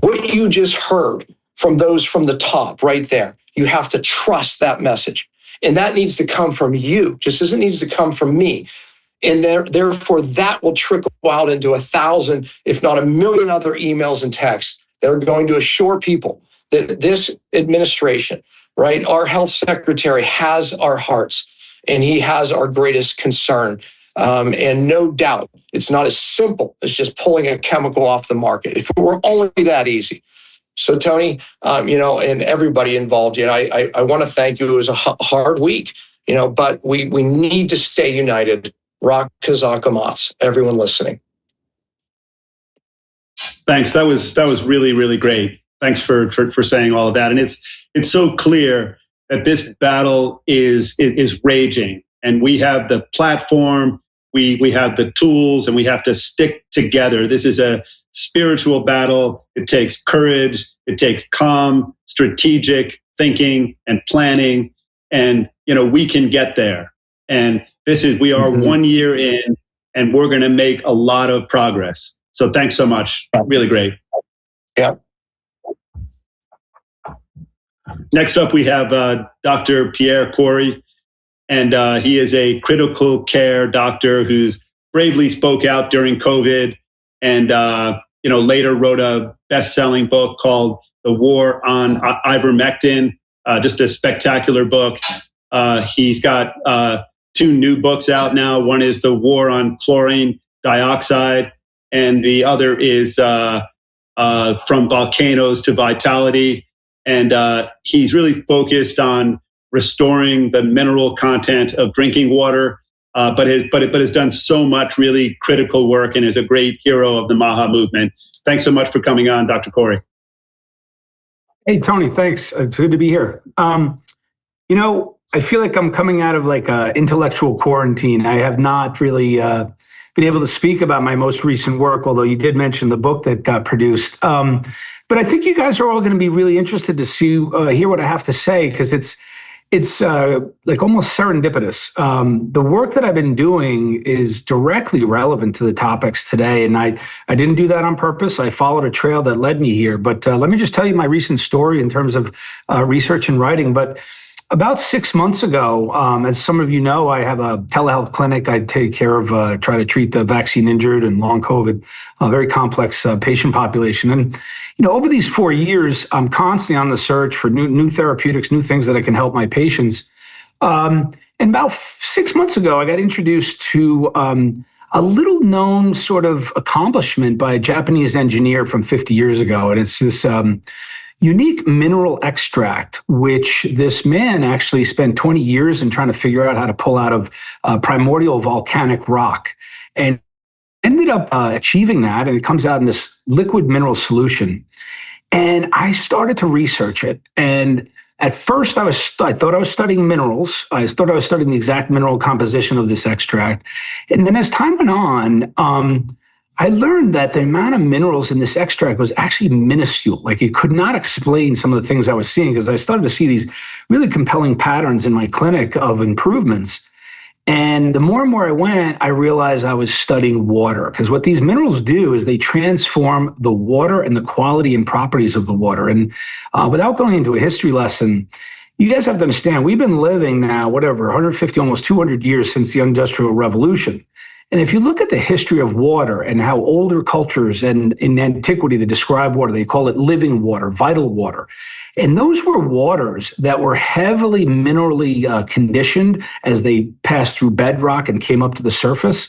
What you just heard from those from the top right there, you have to trust that message. And that needs to come from you, just as it needs to come from me. And therefore, that will trickle out into 1,000, if not 1,000,000 other emails and texts that are going to assure people that this administration, right, our health secretary has our hearts and he has our greatest concern. And no doubt, it's not as simple as just pulling a chemical off the market. If it were only that easy. So Tony, and everybody involved, I want to thank you. It was a hard week, but we need to stay united. Rak chazak amatz, everyone listening. Thanks. That was really, really great. Thanks for saying all of that. And it's so clear that this battle is raging, and we have the platform, we have the tools, and we have to stick together. This is a spiritual battle. It takes courage. It takes calm, strategic thinking and planning. And, we can get there. And we are 1 year in, and we're going to make a lot of progress. So thanks so much. Really great. Yeah. Next up, we have Dr. Pierre Kory. And he is a critical care doctor who's bravely spoke out during COVID, and later wrote a best-selling book called The War on Ivermectin, just a spectacular book. He's got 2 new books out now. One is The War on Chlorine Dioxide, and the other is From Volcanoes to Vitality. And he's really focused on restoring the mineral content of drinking water, but has done so much really critical work and is a great hero of the MAHA movement. Thanks so much for coming on, Dr. Kory. Hey, Tony, thanks. It's good to be here. I feel like I'm coming out of like an intellectual quarantine. I have not really been able to speak about my most recent work, although you did mention the book that got produced. But I think you guys are all going to be really interested to hear what I have to say, because it's like almost serendipitous. The work that I've been doing is directly relevant to the topics today. And I didn't do that on purpose. I followed a trail that led me here. But let me just tell you my recent story in terms of research and writing. But About 6 months ago, as some of you know, I have a telehealth clinic. I take care of, try to treat the vaccine injured and long COVID, a very complex patient population. And, over these 4 years, I'm constantly on the search for new therapeutics, new things that I can help my patients. And about 6 months ago, I got introduced to a little known sort of accomplishment by a Japanese engineer from 50 years ago. And it's this unique mineral extract, which this man actually spent 20 years in trying to figure out how to pull out of primordial volcanic rock, and ended up achieving that. And it comes out in this liquid mineral solution. And I started to research it. And at first, I thought I was studying minerals. I thought I was studying the exact mineral composition of this extract. And then as time went on, I learned that the amount of minerals in this extract was actually minuscule. Like, it could not explain some of the things I was seeing, because I started to see these really compelling patterns in my clinic of improvements. And the more and more I went, I realized I was studying water, because what these minerals do is they transform the water and the quality and properties of the water. And without going into a history lesson, you guys have to understand, we've been living now, 150, almost 200 years since the Industrial Revolution. And if you look at the history of water and how older cultures and in antiquity, they describe water, they call it living water, vital water. And those were waters that were heavily minerally conditioned as they passed through bedrock and came up to the surface.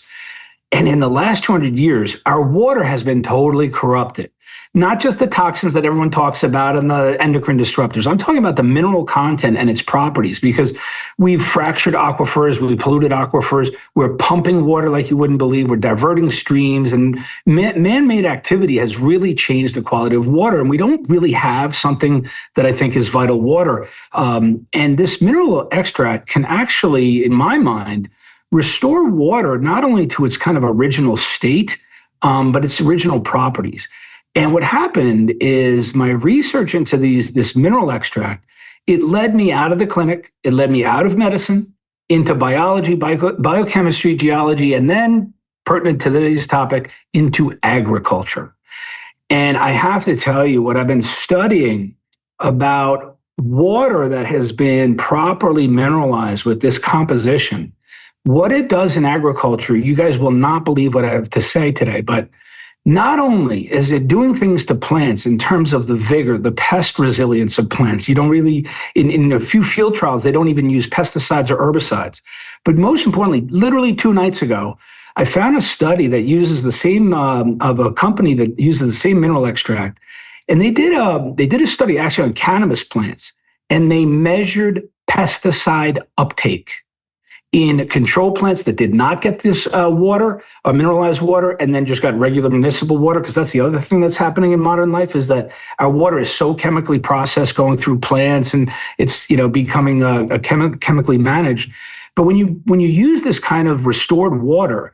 And in the last 200 years, our water has been totally corrupted. Not just the toxins that everyone talks about and the endocrine disruptors. I'm talking about the mineral content and its properties, because we've fractured aquifers, we've polluted aquifers, we're pumping water like you wouldn't believe, we're diverting streams, and man-made activity has really changed the quality of water. And we don't really have something that I think is vital water. And this mineral extract can actually, in my mind, restore water not only to its kind of original state, but its original properties. And what happened is my research into this mineral extract, it led me out of the clinic, it led me out of medicine, into biology, biochemistry, geology, and then, pertinent to today's topic, into agriculture. And I have to tell you, what I've been studying about water that has been properly mineralized with this composition, what it does in agriculture, you guys will not believe what I have to say today, but not only is it doing things to plants in terms of the vigor, the pest resilience of plants. You don't really, in a few field trials, they don't even use pesticides or herbicides. But most importantly, literally 2 nights ago, I found a study that uses the same, of a company that uses the same mineral extract. And they did a study actually on cannabis plants, and they measured pesticide uptake in control plants that did not get this water, mineralized water, and then just got regular municipal water. Because that's the other thing that's happening in modern life, is that our water is so chemically processed going through plants, and it's becoming chemically managed. But when you use this kind of restored water,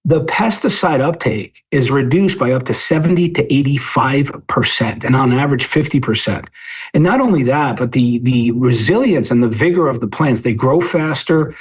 the pesticide uptake is reduced by up to 70 to 85%, and on average 50%. And not only that, but the resilience and the vigor of the plants, they grow faster,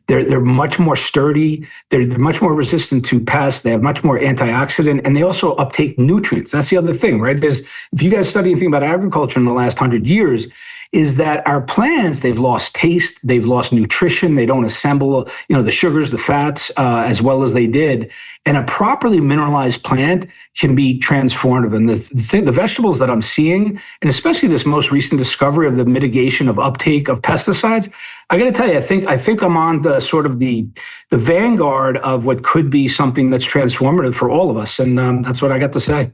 they're much more sturdy, they're much more resistant to pests, they have much more antioxidant, and they also uptake nutrients. That's the other thing, right? Because if you guys study anything about agriculture in the last 100 years, is that our plants, they've lost taste, they've lost nutrition, they don't assemble, the sugars, the fats, as well as they did. And a properly mineralized plant can be transformative. And the vegetables that I'm seeing, and especially this most recent discovery of the mitigation of uptake of pesticides, I got to tell you, I think I'm on the sort of the vanguard of what could be something that's transformative for all of us. And that's what I got to say.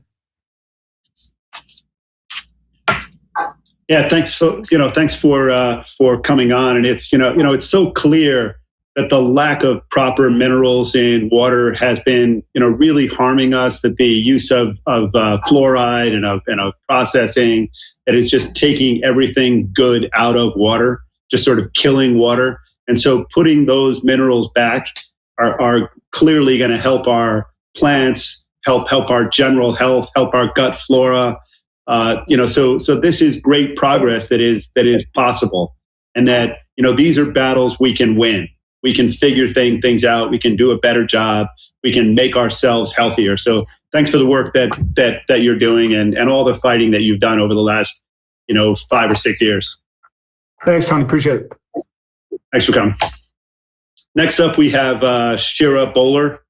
Yeah, thanks for coming on. And it's it's so clear that the lack of proper minerals in water has been really harming us. That the use of fluoride and of processing, that is just taking everything good out of water, just sort of killing water. And so putting those minerals back are clearly going to help our plants, help our general health, help our gut flora. So this is great progress that is possible, and that these are battles we can win. We can figure things out. We can do a better job. We can make ourselves healthier. So thanks for the work that you're doing, and all the fighting that you've done over the last 5 or 6 years. Thanks, Tony. Appreciate it. Thanks for coming. Next up, we have Shira Bowler,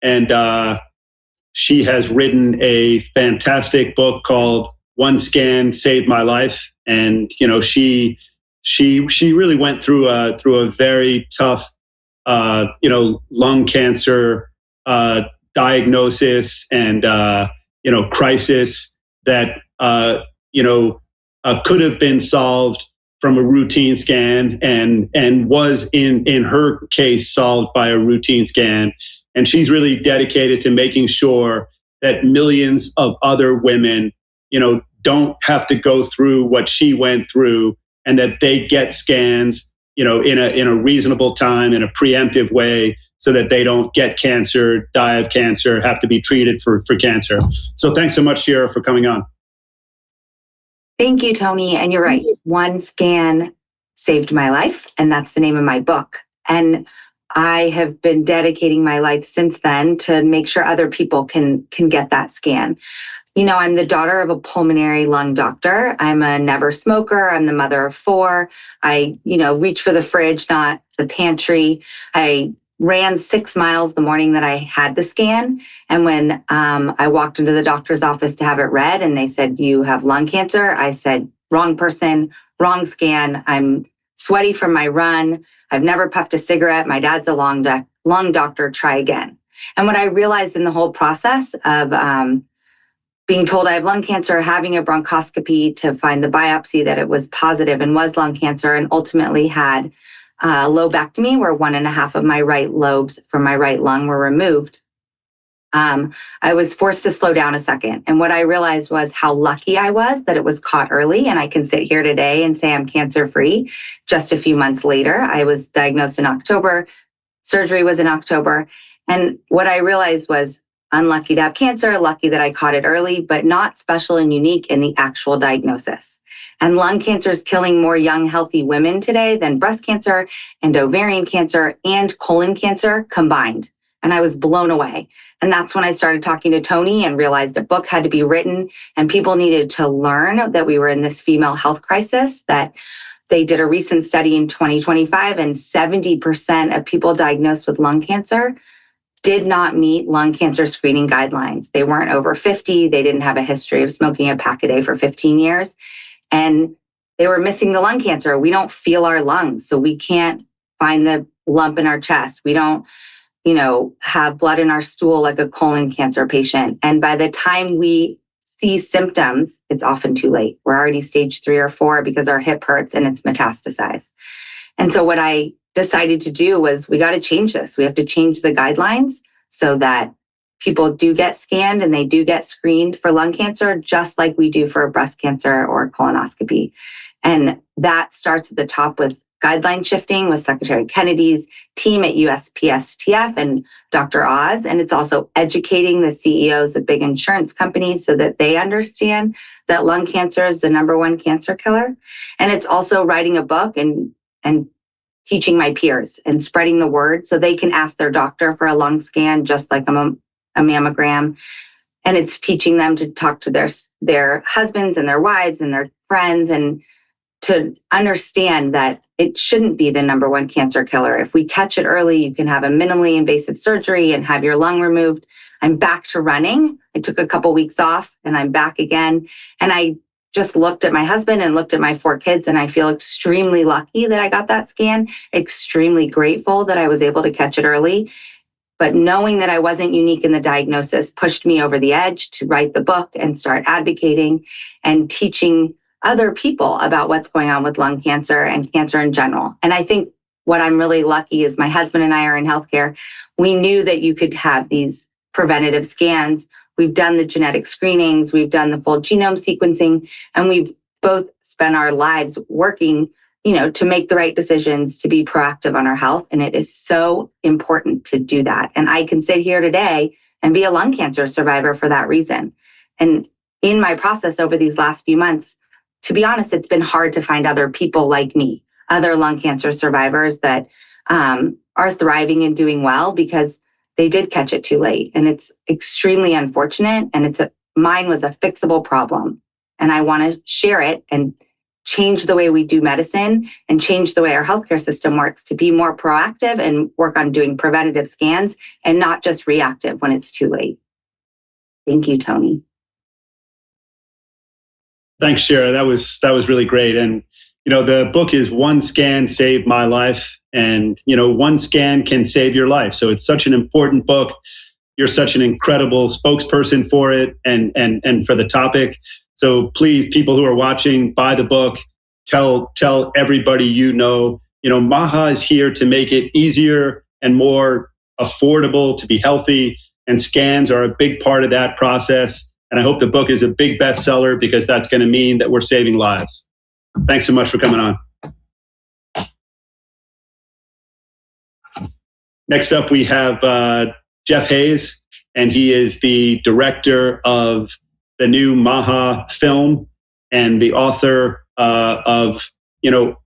and she has written a fantastic book called "One Scan Saved My Life." And she really went through a very tough lung cancer diagnosis and crisis that could have been solved from a routine scan and was in her case solved by a routine scan. And she's really dedicated to making sure that millions of other women, don't have to go through what she went through, and that they get scans, in a reasonable time, in a preemptive way, so that they don't get cancer, die of cancer, have to be treated for cancer. So thanks so much, Shira, for coming on. Thank you, Tony. And you're right. One scan saved my life, and that's the name of my book. And I have been dedicating my life since then to make sure other people can get that scan. I'm the daughter of a pulmonary lung doctor. I'm a never smoker. I'm the mother of 4. I, reach for the fridge, not the pantry. I ran 6 miles the morning that I had the scan. And when I walked into the doctor's office to have it read and they said, "You have lung cancer," I said, "Wrong person, wrong scan. I'm sweaty from my run. I've never puffed a cigarette. My dad's a lung doctor. Try again." And what I realized in the whole process of being told I have lung cancer, having a bronchoscopy to find the biopsy that it was positive and was lung cancer, and ultimately had a lobectomy where 1.5 of my right lobes from my right lung were removed. I was forced to slow down a second. And what I realized was how lucky I was that it was caught early. And I can sit here today and say I'm cancer-free. Just a few months later, I was diagnosed in October. Surgery was in October. And what I realized was unlucky to have cancer, lucky that I caught it early, but not special and unique in the actual diagnosis. And lung cancer is killing more young, healthy women today than breast cancer and ovarian cancer and colon cancer combined. And I was blown away. And that's when I started talking to Tony and realized a book had to be written and people needed to learn that we were in this female health crisis, that they did a recent study in 2025 and 70% of people diagnosed with lung cancer did not meet lung cancer screening guidelines. They weren't over 50. They didn't have a history of smoking a pack a day for 15 years. And they were missing the lung cancer. We don't feel our lungs, so we can't find the lump in our chest. We don't, have blood in our stool like a colon cancer patient. And by the time we see symptoms, it's often too late. We're already stage 3 or 4 because our hip hurts and it's metastasized. And so what I decided to do was we got to change this. We have to change the guidelines so that people do get scanned and they do get screened for lung cancer, just like we do for breast cancer or colonoscopy. And that starts at the top with guideline shifting with Secretary Kennedy's team at USPSTF and Dr. Oz. And it's also educating the CEOs of big insurance companies so that they understand that lung cancer is the #1 cancer killer. And it's also writing a book and teaching my peers and spreading the word so they can ask their doctor for a lung scan, just like a mammogram. And it's teaching them to talk to their husbands and their wives and their friends and to understand that it shouldn't be the #1 cancer killer. If we catch it early, you can have a minimally invasive surgery and have your lung removed. I'm back to running. I took a couple weeks off and I'm back again. And I just looked at my husband and looked at my 4 kids, and I feel extremely lucky that I got that scan, extremely grateful that I was able to catch it early. But knowing that I wasn't unique in the diagnosis pushed me over the edge to write the book and start advocating and teaching other people about what's going on with lung cancer and cancer in general. And I think what I'm really lucky is my husband and I are in healthcare. We knew that you could have these preventative scans. We've done the genetic screenings, we've done the full genome sequencing, and we've both spent our lives working, to make the right decisions, to be proactive on our health. And it is so important to do that. And I can sit here today and be a lung cancer survivor for that reason. And in my process over these last few months, to be honest, it's been hard to find other people like me, other lung cancer survivors that are thriving and doing well because they did catch it too late. And it's extremely unfortunate. And mine was a fixable problem. And I want to share it and change the way we do medicine and change the way our healthcare system works to be more proactive and work on doing preventative scans and not just reactive when it's too late. Thank you, Tony. Thanks, Shira. That was really great. And the book is One Scan Saved My Life, and one scan can save your life. So it's such an important book. You're such an incredible spokesperson for it and for the topic. So please, people who are watching, buy the book. Tell everybody MAHA is here to make it easier and more affordable to be healthy, and scans are a big part of that process. And I hope the book is a big bestseller, because that's going to mean that we're saving lives. Thanks so much for coming on. Next up, we have Jeff Hayes, and he is the director of the new MAHA film and the author of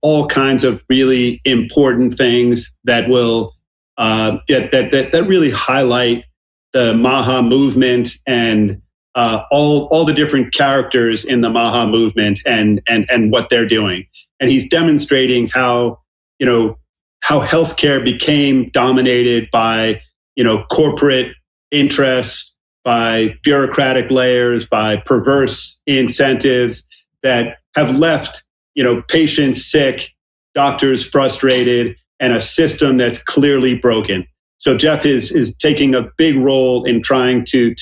all kinds of really important things that will that really highlight the MAHA movement and all the different characters in the MAHA movement and what they're doing. And he's demonstrating how healthcare became dominated by corporate interests, by bureaucratic layers, by perverse incentives that have left patients sick, doctors frustrated, and a system that's clearly broken. So Jeff is taking a big role in trying to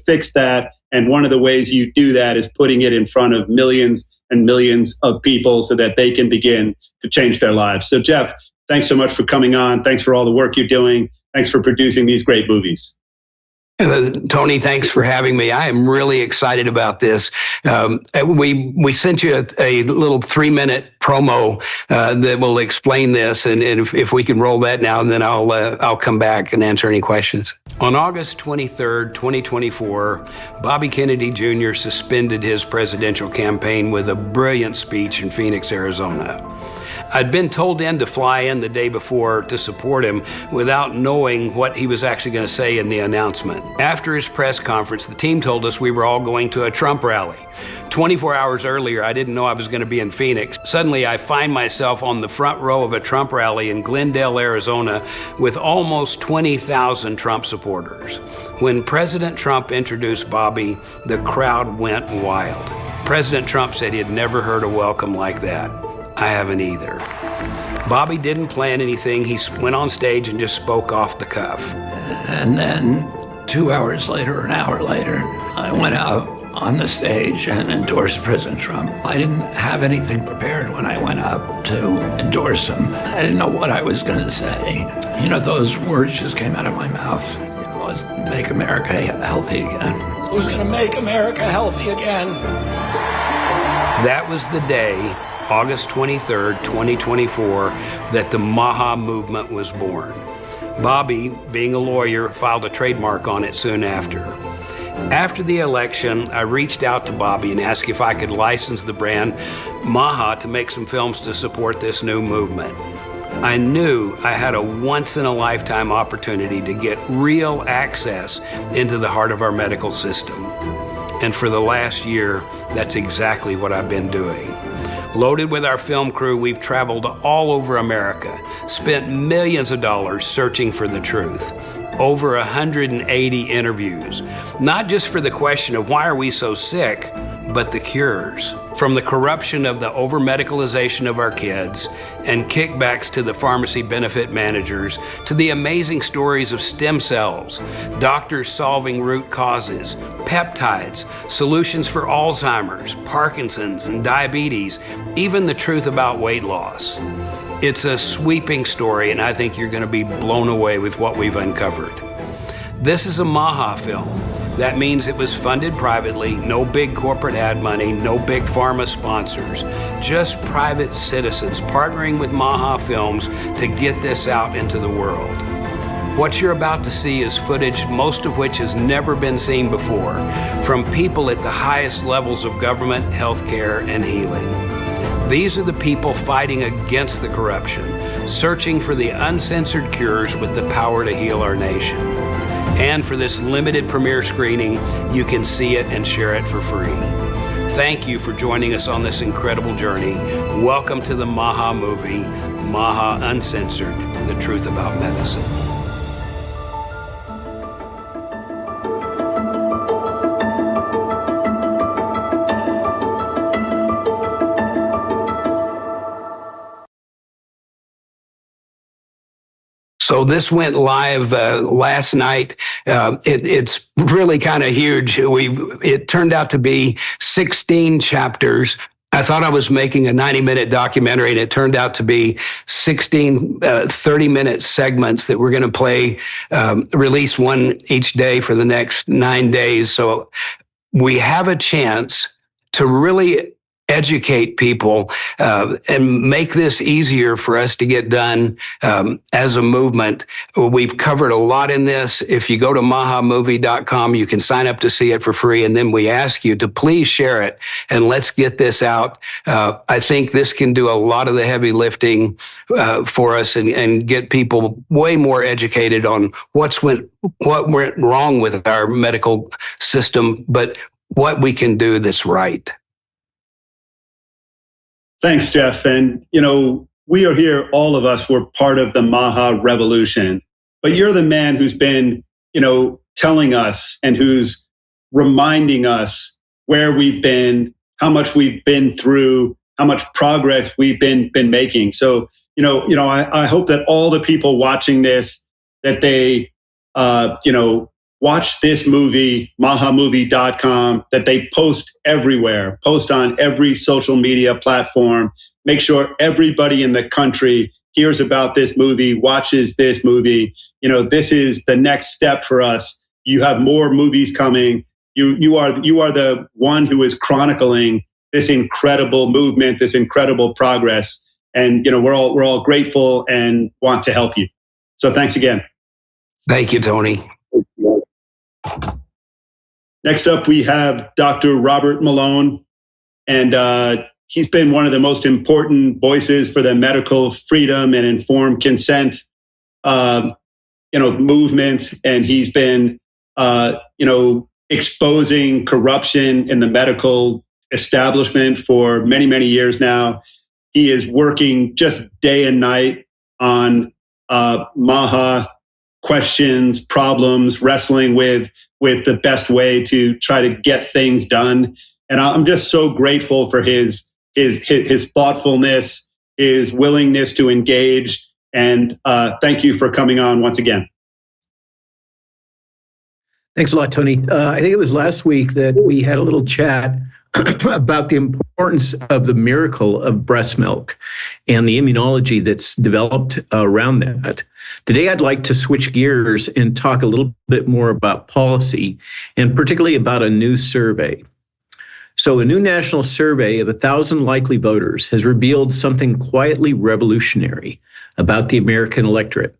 fix that. And one of the ways you do that is putting it in front of millions and millions of people so that they can begin to change their lives. So Jeff, thanks so much for coming on. Thanks for all the work you're doing. Thanks for producing these great movies. Tony, thanks for having me. I am really excited about this. We sent you a little 3-minute promo that will explain this, and if we can roll that now, and then I'll come back and answer any questions. On August 23rd, 2024, Bobby Kennedy Jr. suspended his presidential campaign with a brilliant speech in Phoenix, Arizona. I'd been told in to fly in the day before to support him without knowing what he was actually going to say in the announcement. After his press conference, the team told us we were all going to a Trump rally. 24 hours earlier, I didn't know I was going to be in Phoenix. Suddenly, I find myself on the front row of a Trump rally in Glendale, Arizona, with almost 20,000 Trump supporters. When President Trump introduced Bobby, the crowd went wild. President Trump said he had never heard a welcome like that. I haven't either. Bobby didn't plan anything. He went on stage and just spoke off the cuff. And then 2 hours later, an hour later, I went out on the stage and endorsed President Trump. I didn't have anything prepared when I went up to endorse him. I didn't know what I was going to say. Those words just came out of my mouth. It was make America healthy again. Who's going to make America healthy again? That was the day, August 23rd, 2024, that the MAHA movement was born. Bobby, being a lawyer, filed a trademark on it soon after. After the election, I reached out to Bobby and asked if I could license the brand MAHA to make some films to support this new movement. I knew I had a once-in-a-lifetime opportunity to get real access into the heart of our medical system. And for the last year, that's exactly what I've been doing. Loaded with our film crew, we've traveled all over America, spent millions of dollars searching for the truth. Over 180 interviews, not just for the question of why are we so sick, but the cures. From the corruption of the over-medicalization of our kids and kickbacks to the pharmacy benefit managers, to the amazing stories of stem cells, doctors solving root causes, peptides, solutions for Alzheimer's, Parkinson's, and diabetes, even the truth about weight loss. It's a sweeping story, and I think you're going to be blown away with what we've uncovered. This is a MAHA film. That means it was funded privately, no big corporate ad money, no big pharma sponsors, just private citizens partnering with MAHA Films to get this out into the world. What you're about to see is footage, most of which has never been seen before, from people at the highest levels of government, healthcare, and healing. These are the people fighting against the corruption, searching for the uncensored cures with the power to heal our nation. And for this limited premiere screening, you can see it and share it for free. Thank you for joining us on this incredible journey. Welcome to the MAHA movie, MAHA Uncensored, the truth about medicine. So this went live last night. It's really kind of huge. It turned out to be 16 chapters. I thought I was making a 90-minute documentary, and it turned out to be 16 30-minute segments that we're going to play, release one each day for the next 9 days. So we have a chance to really educate people and make this easier for us to get done as a movement. We've covered a lot in this. If you go to mahamovie.com, you can sign up to see it for free. And then we ask you to please share it and let's get this out. I think this can do a lot of the heavy lifting for us and get people way more educated on what went wrong with our medical system, but what we can do that's right. Thanks, Jeff. And, we are here, all of us were part of the MAHA revolution, but you're the man who's been, telling us and who's reminding us where we've been, how much we've been through, how much progress we've been making. So, I hope that all the people watching this, that they, watch this movie, mahamovie.com, that they post everywhere, post on every social media platform. Make sure everybody in the country hears about this movie, watches this movie. This is the next step for us. You have more movies coming. You are the one who is chronicling this incredible movement, this incredible progress. And, we're all grateful and want to help you. So thanks again. Thank you, Tony. Next up, we have Dr. Robert Malone, and he's been one of the most important voices for the medical freedom and informed consent, movement. And he's been, exposing corruption in the medical establishment for many, many years now. He is working just day and night on MAHA questions, problems, wrestling with the best way to try to get things done. And I'm just so grateful for his thoughtfulness, his willingness to engage. And thank you for coming on once again. Thanks a lot, Tony. I think it was last week that we had a little chat about the importance of the miracle of breast milk and the immunology that's developed around that. Today, I'd like to switch gears and talk a little bit more about policy, and particularly about a new survey. So a new national survey of 1,000 likely voters has revealed something quietly revolutionary about the American electorate.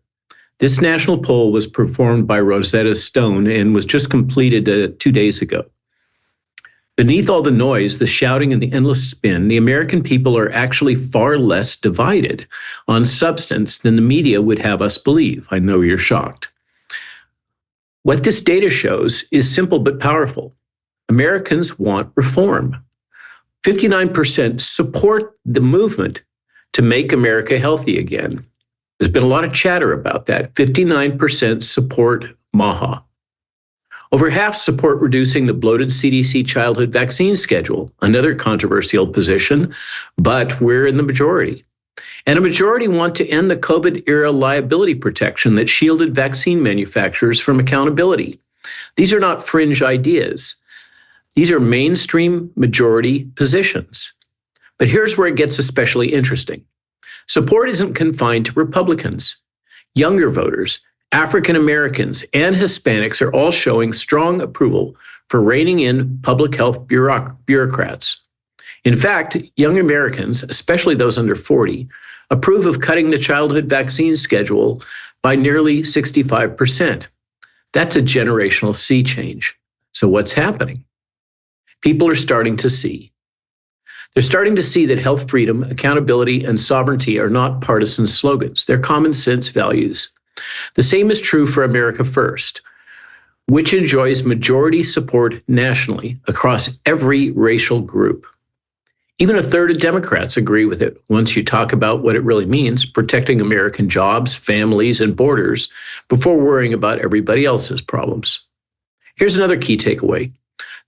This national poll was performed by Rosetta Stone and was just completed 2 days ago. Beneath all the noise, the shouting, and the endless spin, the American people are actually far less divided on substance than the media would have us believe. I know you're shocked. What this data shows is simple but powerful. Americans want reform. 59% support the movement to make America healthy again. There's been a lot of chatter about that. 59% support MAHA. Over half support reducing the bloated CDC childhood vaccine schedule, another controversial position, but we're in the majority. And a majority want to end the COVID-era liability protection that shielded vaccine manufacturers from accountability. These are not fringe ideas. These are mainstream majority positions. But here's where it gets especially interesting. Support isn't confined to Republicans. Younger voters, African Americans, and Hispanics are all showing strong approval for reining in public health bureaucrats. In fact, young Americans, especially those under 40, approve of cutting the childhood vaccine schedule by nearly 65%. That's a generational sea change. So what's happening? People are starting to see. They're starting to see that health freedom, accountability, and sovereignty are not partisan slogans. They're common sense values. The same is true for America First. which enjoys majority support nationally across every racial group. Even a third of Democrats agree with it once you talk about what it really means, protecting American jobs, families, and borders before worrying about everybody else's problems. Here's another key takeaway.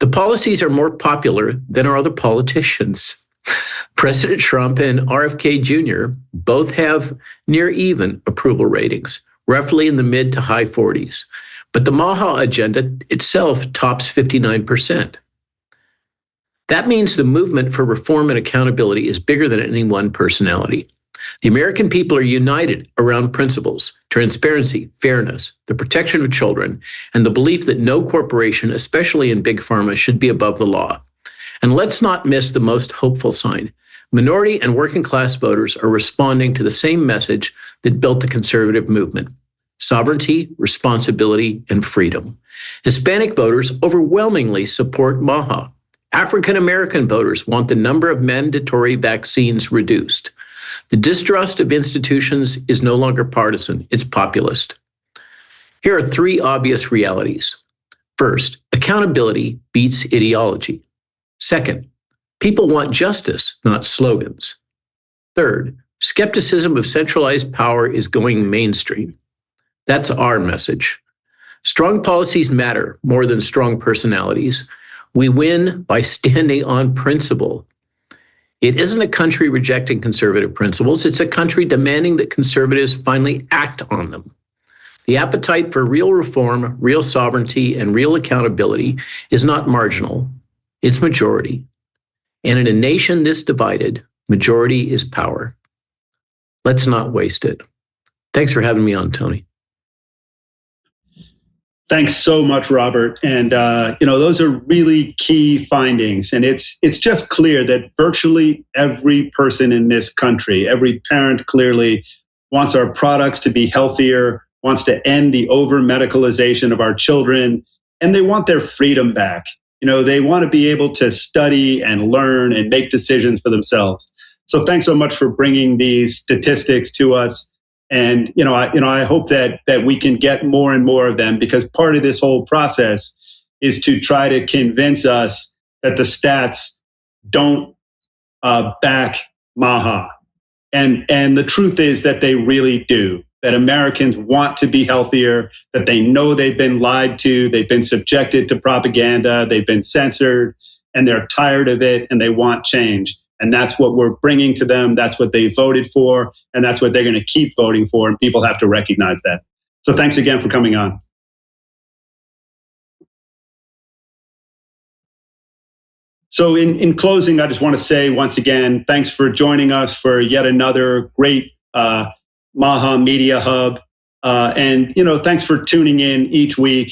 The policies are more popular than our other politicians. President Trump and RFK Jr. both have near even approval ratings, roughly in the mid to high 40s. But the MAHA agenda itself tops 59%. That means the movement for reform and accountability is bigger than any one personality. The American people are united around principles, transparency, fairness, the protection of children, and the belief that no corporation, especially in big pharma, should be above the law. And let's not miss the most hopeful sign. Minority and working class voters are responding to the same message that built the conservative movement: sovereignty, responsibility, and freedom. Hispanic voters overwhelmingly support MAHA. African American voters want the number of mandatory vaccines reduced. The distrust of institutions is no longer partisan, it's populist. Here are three obvious realities. First, accountability beats ideology. Second, people want justice, not slogans. Third, skepticism of centralized power is going mainstream. That's our message. Strong policies matter more than strong personalities. We win by standing on principle. It isn't a country rejecting conservative principles. It's a country demanding that conservatives finally act on them. The appetite for real reform, real sovereignty, and real accountability is not marginal. It's majority. And in a nation this divided, majority is power. Let's not waste it. Thanks for having me on, Tony. Thanks so much, Robert. And those are really key findings. And it's just clear that virtually every person in this country, every parent clearly wants our products to be healthier, wants to end the over-medicalization of our children, and they want their freedom back. They want to be able to study and learn and make decisions for themselves. So thanks so much for bringing these statistics to us. And, I hope that we can get more and more of them, because part of this whole process is to try to convince us that the stats don't back MAHA. And the truth is that they really do, that Americans want to be healthier, that they know they've been lied to, they've been subjected to propaganda, they've been censored, and they're tired of it and they want change. And that's what we're bringing to them. That's what they voted for. And that's what they're going to keep voting for. And people have to recognize that. So thanks again for coming on. So in closing, I just want to say once again, thanks for joining us for yet another great MAHA Media Hub. And thanks for tuning in each week.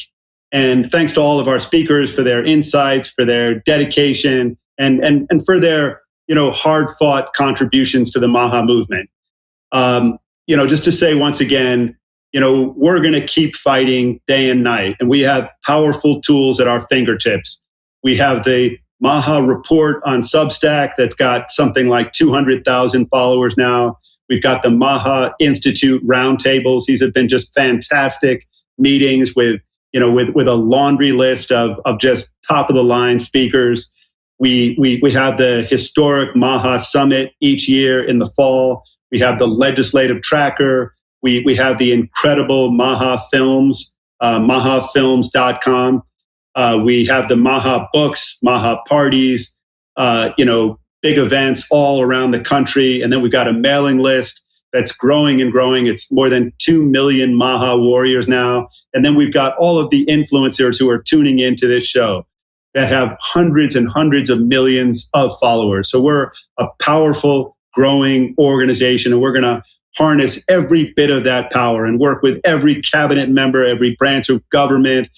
And thanks to all of our speakers for their insights, for their dedication, and for their hard-fought contributions to the MAHA movement. Just to say once again, we're going to keep fighting day and night, and we have powerful tools at our fingertips. We have the MAHA report on Substack that's got something like 200,000 followers now. We've got the MAHA Institute roundtables. These have been just fantastic meetings with a laundry list of just top-of-the-line speakers. We have the historic MAHA Summit each year in the fall. We have the legislative tracker. We have the incredible MAHA films, mahafilms.com. We have the MAHA books, MAHA parties, big events all around the country. And then we've got a mailing list that's growing and growing. It's more than 2 million MAHA warriors now. And then we've got all of the influencers who are tuning into this show that have hundreds and hundreds of millions of followers. So we're a powerful, growing organization, and we're going to harness every bit of that power and work with every cabinet member, every branch of government,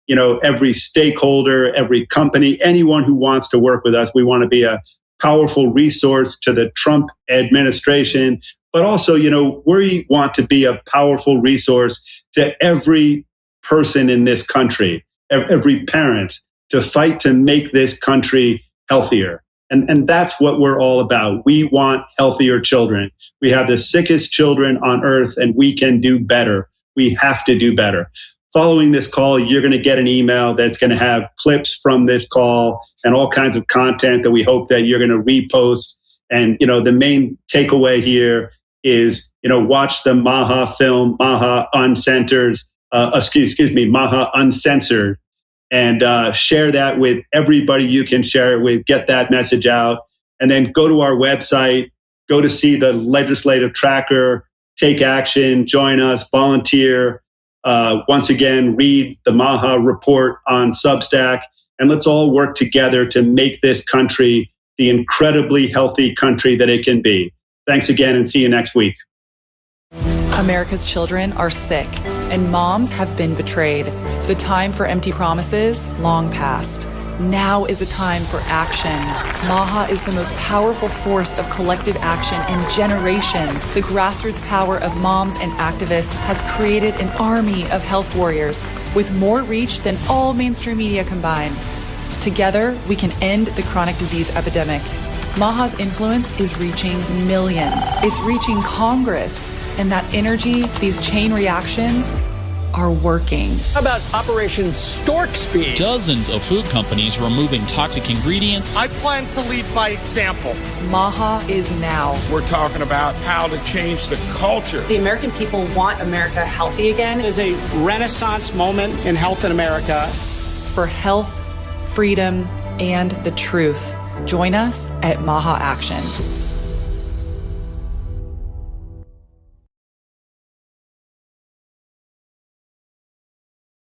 every stakeholder, every company, anyone who wants to work with us. We want to be a powerful resource to the Trump administration, but also, we want to be a powerful resource to every person in this country, every parent, to fight to make this country healthier. And that's what we're all about. We want healthier children. We have the sickest children on earth, and we can do better. We have to do better. Following this call, you're going to get an email that's going to have clips from this call and all kinds of content that we hope that you're going to repost. And, the main takeaway here is, watch the MAHA film, MAHA Uncensored, MAHA Uncensored, and share that with everybody you can share it with. Get that message out. And then go to our website, go to see the legislative tracker, take action, join us, volunteer. Once again, read the MAHA report on Substack, and let's all work together to make this country the incredibly healthy country that it can be. Thanks again, and see you next week. America's children are sick, and moms have been betrayed. The time for empty promises, long past. Now is a time for action. MAHA is the most powerful force of collective action in generations. The grassroots power of moms and activists has created an army of health warriors with more reach than all mainstream media combined. Together, we can end the chronic disease epidemic. MAHA's influence is reaching millions. It's reaching Congress. And that energy, these chain reactions, are working. How about Operation Stork Speed? Dozens of food companies removing toxic ingredients. I plan to lead by example. MAHA is now. We're talking about how to change the culture. The American people want America healthy again. There's a renaissance moment in health in America. For health, freedom, and the truth. Join us at MAHA Action.